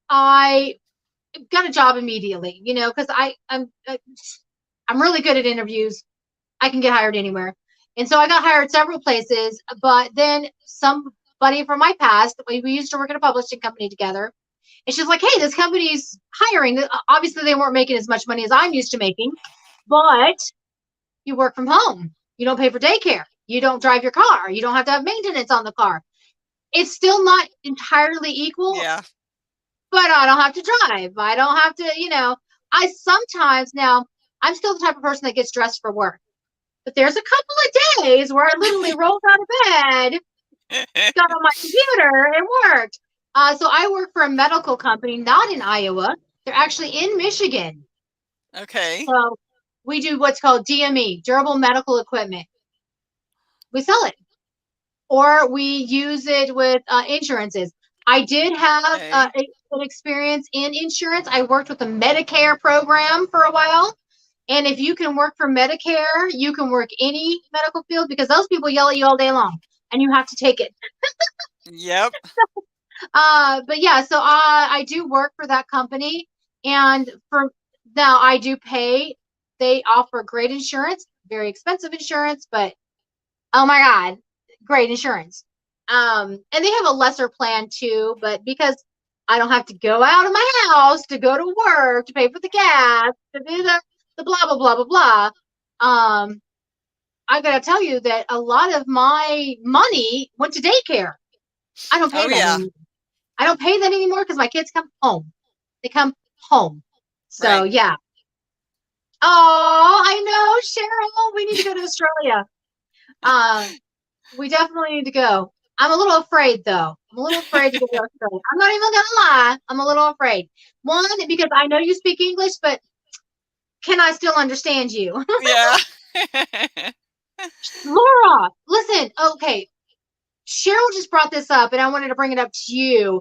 I got a job immediately, you know, because I'm really good at interviews. I can get hired anywhere. And so I got hired several places, but then somebody from my past, we used to work at a publishing company together. And she's like, hey, this company's hiring. Obviously, they weren't making as much money as I'm used to making, but you work from home. You don't pay for daycare. You don't drive your car. You don't have to have maintenance on the car. It's still not entirely equal, Yeah. but I don't have to drive. I don't have to, you know, I sometimes now, I'm still the type of person that gets dressed for work. But there's a couple of days where I literally rolled out of bed, got on my computer, and worked. So I work for a medical company, not in Iowa. They're actually in Michigan. Okay. So we do what's called DME, durable medical equipment. We sell it, or we use it with insurances. I did have Okay. an experience in insurance. I worked with the Medicare program for a while. And if you can work for Medicare, you can work any medical field because those people yell at you all day long and you have to take it. Yep. But yeah, so I do work for that company. And for now, I do pay. They offer great insurance, very expensive insurance, but oh my God, great insurance. And they have a lesser plan too, but because I don't have to go out of my house to go to work, to pay for the gas, to do the blah, blah, blah, blah, blah. I gotta tell you that a lot of my money went to daycare. I don't pay Oh that yeah. anymore. I don't pay that anymore because my kids come home. They come home. So Right. yeah. Oh, I know, Cheryl. We need to go to Australia. Uh, we definitely need to go. I'm a little afraid though. I'm a little afraid to go to Australia. I'm not even gonna lie. I'm a little afraid. One, because I know you speak English, but can I still understand you? Yeah. Laura, listen, okay. Cheryl just brought this up and I wanted to bring it up to you.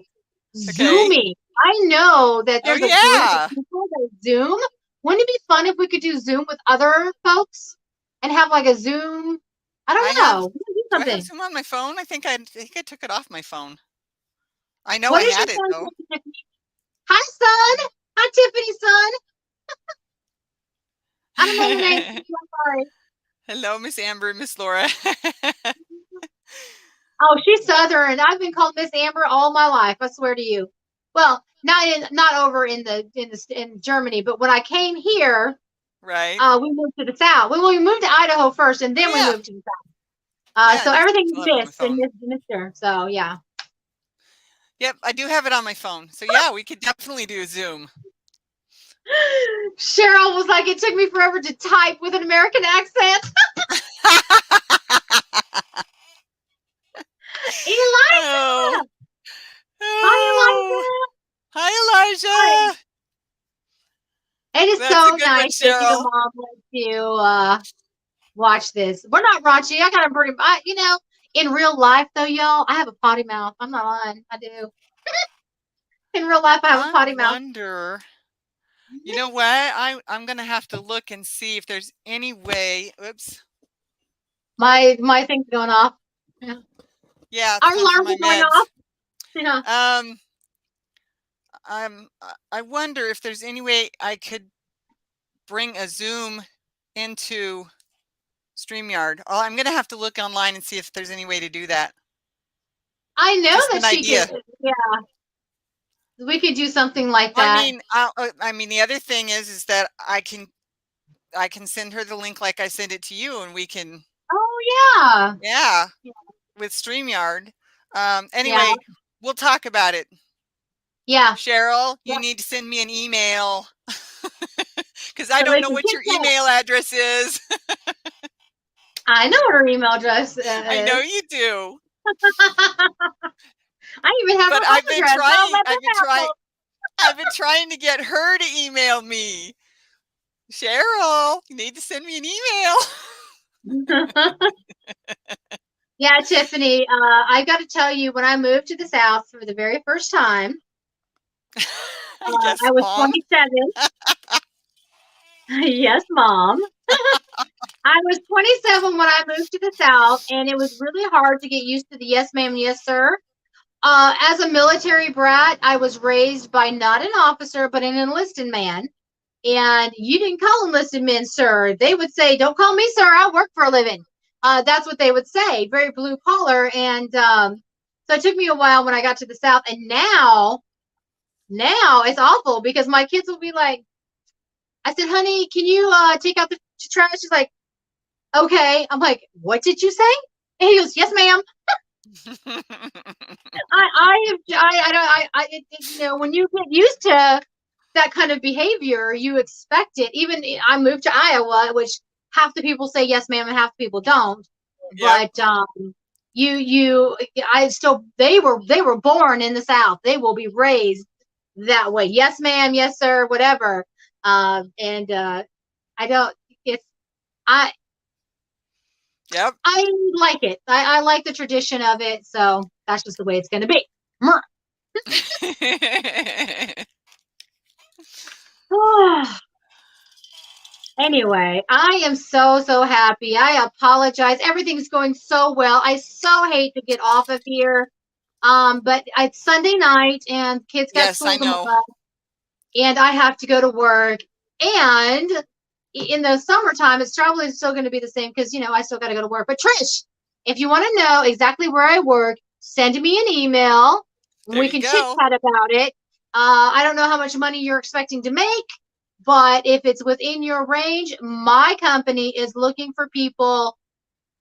Okay. Zooming. I know that Oh there's a group of yeah. people that Zoom. Wouldn't it be fun if we could do Zoom with other folks and have like a Zoom? I I don't have know. We can do do I have something. Zoom on my phone? I think I took it off my phone. I know What I is your had it son's though. name, Tiffany? Hi, son. Hi, Tiffany, son. I don't know your name. I'm sorry. Hello, Miss Amber, Miss Laura. Oh, she's Southern. I've been called Miss Amber all my life. I swear to you. Well, not over in Germany, but when I came here, Right. we moved to the south. We moved to Idaho first, and Oh then we yeah. moved to the south. Yeah, I So definitely everything is still have it on my Miss and phone. Mister. So yeah. Yep, I do have it on my phone. So yeah, we could definitely do a Zoom. Cheryl was like, it took me forever to type with an American accent. Oh. Elijah! Hi, Oh. Elijah! Hi, Hi. Elijah. It is That's a so good one, nice that your Cheryl. mom lets you watch this. We're not raunchy. I got a pretty, you know, in real life though, y'all, I have a potty mouth. I'm not lying. I do. In real life, I have a I potty mouth. wonder, you know what? I'm gonna have to look and see if there's any way. Oops. My thing's going off. Yeah. Yeah, it's Our time for alarms my are going meds. off. Yeah. Um, I wonder if there's any way I could bring a Zoom into StreamYard. Oh, I'm gonna have to look online and see if there's any way to do that. I know Just that an she could. idea. Yeah, we could do something like I that. mean, I mean, the other thing is that I can send her the link like I send it to you, and we can, Oh yeah, yeah. with StreamYard. Yeah. Anyway, we'll talk about it. Yeah. Cheryl, you Yeah. need to send me an email because I So don't we know can what kick your that. email address is. I know what her email address I know is. you do, I even have but her home address. I'll let them I've been trying to get her to email me. Cheryl, you need to send me an email. have. Yeah, Tiffany, I got to tell you, when I moved to the South for the very first time, Yes, I was mom. 27. Yes, mom. I was 27 when I moved to the South, and it was really hard to get used to the yes, ma'am, yes, sir. As a military brat, I was raised by not an officer, but an enlisted man. And you didn't call enlisted men, sir. They would say, "Don't call me, sir. I work for a living." That's what they would say, very blue collar. And so it took me a while when I got to the South. And now it's awful because my kids will be like, I said, "Honey, can you take out the trash?" She's like, "Okay." I'm like, "What did you say?" And he goes, "Yes, ma'am." I don't, you know, when you get used to that kind of behavior, you expect it. Even I moved to Iowa, which half the people say yes, ma'am, and half the people don't. Yep. But you, I still, they were born in the South. They will be raised that way. Yes, ma'am. Yes, sir. Whatever. And I don't. It's I Yep. I like it. I like the tradition of it. So that's just the way it's going to be. Anyway, I am so happy. I apologize. Everything's going so well. I so hate to get off of here. But it's Sunday night and kids got Yes, I school know. tomorrow and I have to go to work. And in the summertime, it's probably still going to be the same because, you know, I still got to go to work. But Trish, if you want to know exactly where I work, send me an email. There We you can chit go. chat about it. I don't know how much money you're expecting to make, but if it's within your range, my company is looking for people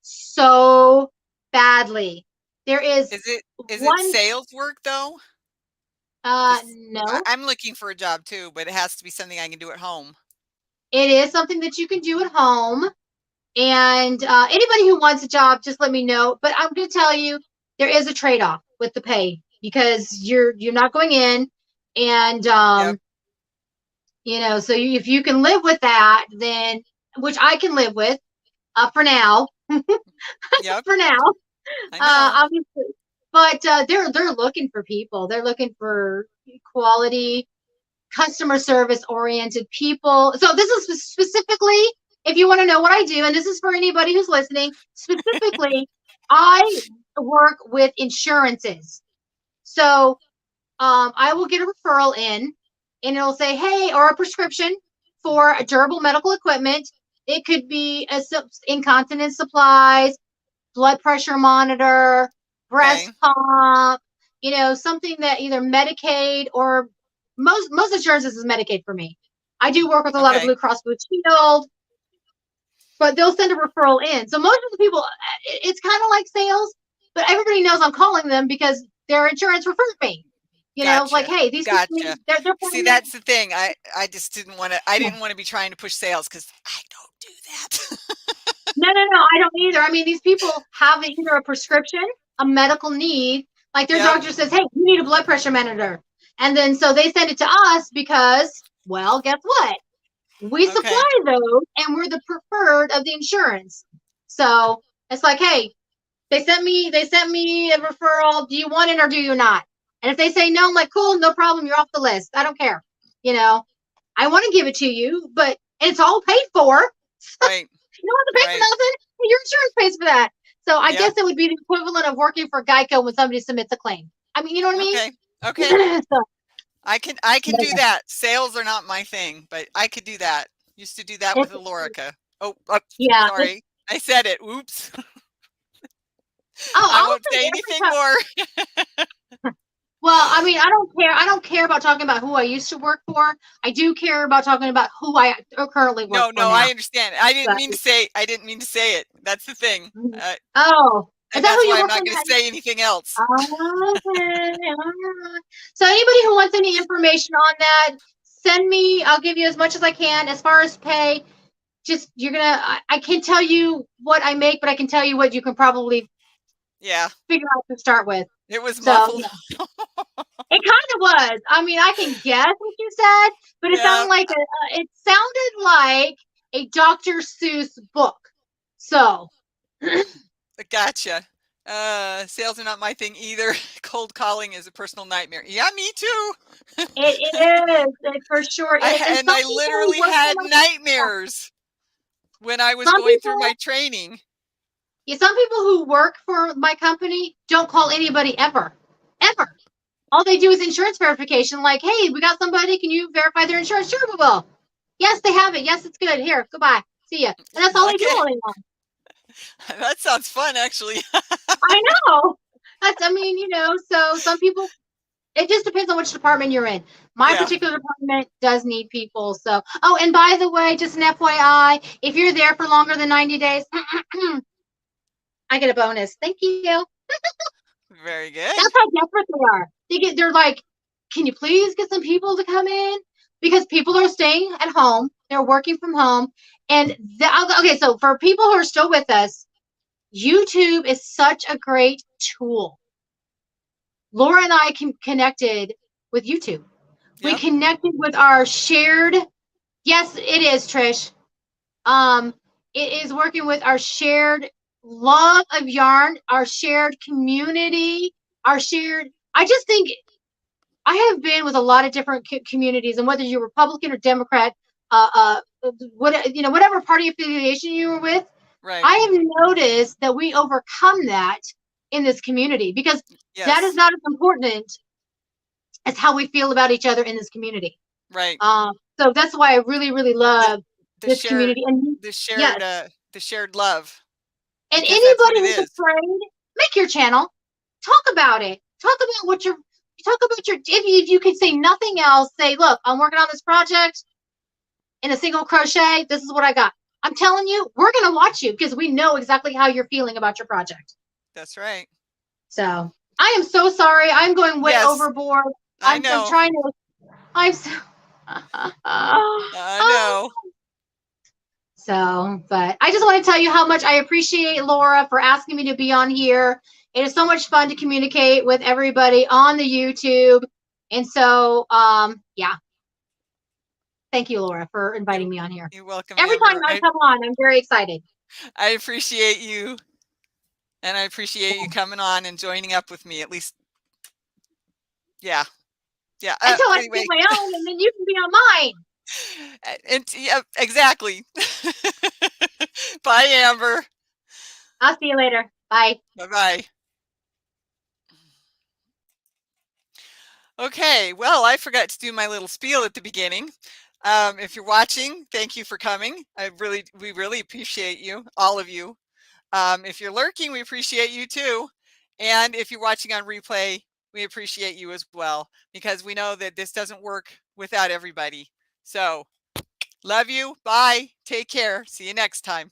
so badly. There is Is it one, sales work though? Because no, I'm looking for a job too, but it has to be something I can do at home. it is something that you can do at home. And anybody who wants a job, just let me know. But I'm going to tell you, there is a trade-off with the pay because you're not going in, and Yep. you know, so if you can live with that, then which I can live with for now, Yep. for now, I know. obviously. But they're looking for people. They're looking for quality customer service oriented people. So this is specifically, if you want to know what I do, and this is for anybody who's listening, specifically, I work with insurances. So I will get a referral in and it'll say, hey, or a prescription for durable medical equipment. It could be incontinence supplies, blood pressure monitor, Okay. breast pump, you know, something that either Medicaid or most insurances is Medicaid for me. I do work with a lot of Okay. Blue Cross Blue Shield, but they'll send a referral in. So most of the people, it's kind of like sales, but everybody knows I'm calling them because their insurance referred me. You know, like, Gotcha. hey, these people Gotcha. they're See, paying me. that's the thing. I just didn't want to. I Yeah. didn't want to be trying to push sales because I don't do that. No, I don't either. I mean, these people have either a prescription, a medical need, like their Yep. doctor says, hey, you need a blood pressure monitor. And then so they send it to us because, well, guess what? We Okay. supply those and we're the preferred of the insurance. So it's like, hey, they sent me a referral. Do you want it or do you not? And if they say no, I'm like, cool, no problem. You're off the list. I don't care. You know, I want to give it to you, but it's all paid for. Right. You don't have to pay for Right. nothing. Your insurance pays for that. So I Yeah. guess it would be the equivalent of working for Geico when somebody submits a claim. I mean, you know what I mean? Okay. Okay. So, I can but do that. Sales are not my thing, but I could do that. Used to do that with it's, Alorica. Oh, yeah. sorry. I said it. Oops. Oh, I I'll won't say say every anything time. more. Well, I mean, I don't care. I don't care about talking about who I used to work for. I do care about talking about who I currently work No, for no, now. I understand. I didn't But, mean to say. I didn't mean to say it. That's the thing, oh, is and that who that's you why I'm work not for going to now? say anything else. Okay, all right. So anybody who wants any information on that, send me. I'll give you as much as I can. As far as pay, just I can't tell you what I make, but I can tell you what you can probably Yeah, figure out to start with. it was So muffled. yeah, it kind of was. I mean, I can guess what you said, but Yeah, it sounded like a Dr. Seuss book. So gotcha. Sales are not my thing either. Cold calling is a personal nightmare. Yeah, me too. it is. It for sure is. And And some I people who literally work for had my nightmares when I was some going through people my training. Yeah, some people who work for my company don't call anybody ever. Ever. All they do is insurance verification, like, hey, we got somebody, can you verify their insurance? Sure, we will. Yes, they have it. Yes, it's good. Here, goodbye. See ya. And that's all they do Okay, all day long. that sounds fun, actually. I know. I mean, so some people, it just depends on which department you're in. My Yeah. particular department does need people. So, oh, and by the way, just an FYI, if you're there for longer than 90 days, I get a bonus. Thank you. Very good. That's how desperate they are. They're like, can you please get some people to come in? Because people are staying at home, they're working from home. And okay, so for people who are still with us, YouTube is such a great tool. Laura and I connected with YouTube. We Yep. connected with our shared, yes, it is, Trish. Um, it is working with our shared love of yarn, our shared community, our shared. I just think I have been with a lot of different communities, and whether you're Republican or Democrat, whatever party affiliation you were with, Right. I have noticed that we overcome that in this community because that is Yes. not as important as how we feel about each other in this community. Right. So that's why I really, really The love the this shared community. And the yes, shared the shared love, and because that's what anybody it who's is. afraid, make your channel. Talk about it. Talk about if you could say nothing else, say, look, I'm working on this project in a single crochet. This is what I got. I'm telling you, we're going to watch you because we know exactly how you're feeling about your project. That's right. So I am so sorry. I'm going way Yes, overboard. I I'm know. trying to, I'm so, I know. So, but I just want to tell you how much I appreciate Laura for asking me to be on here. It is so much fun to communicate with everybody on the YouTube. And so, yeah, thank you, Laura, for inviting You're me on here. you're welcome, Every time Amber. I come on, I'm very excited. I appreciate you, and I appreciate you coming on and joining up with me. At least, yeah, yeah. Until I can get Anyway, my own, and then you can be on mine. and yeah, exactly. Bye, Amber. I'll see you later. Bye. Bye bye. Okay, well, I forgot to do my little spiel at the beginning. If you're watching, thank you for coming. We really appreciate you, all of you. If you're lurking, we appreciate you too. And if you're watching on replay, we appreciate you as well, because we know that this doesn't work without everybody. So, love you. Bye. Take care. See you next time.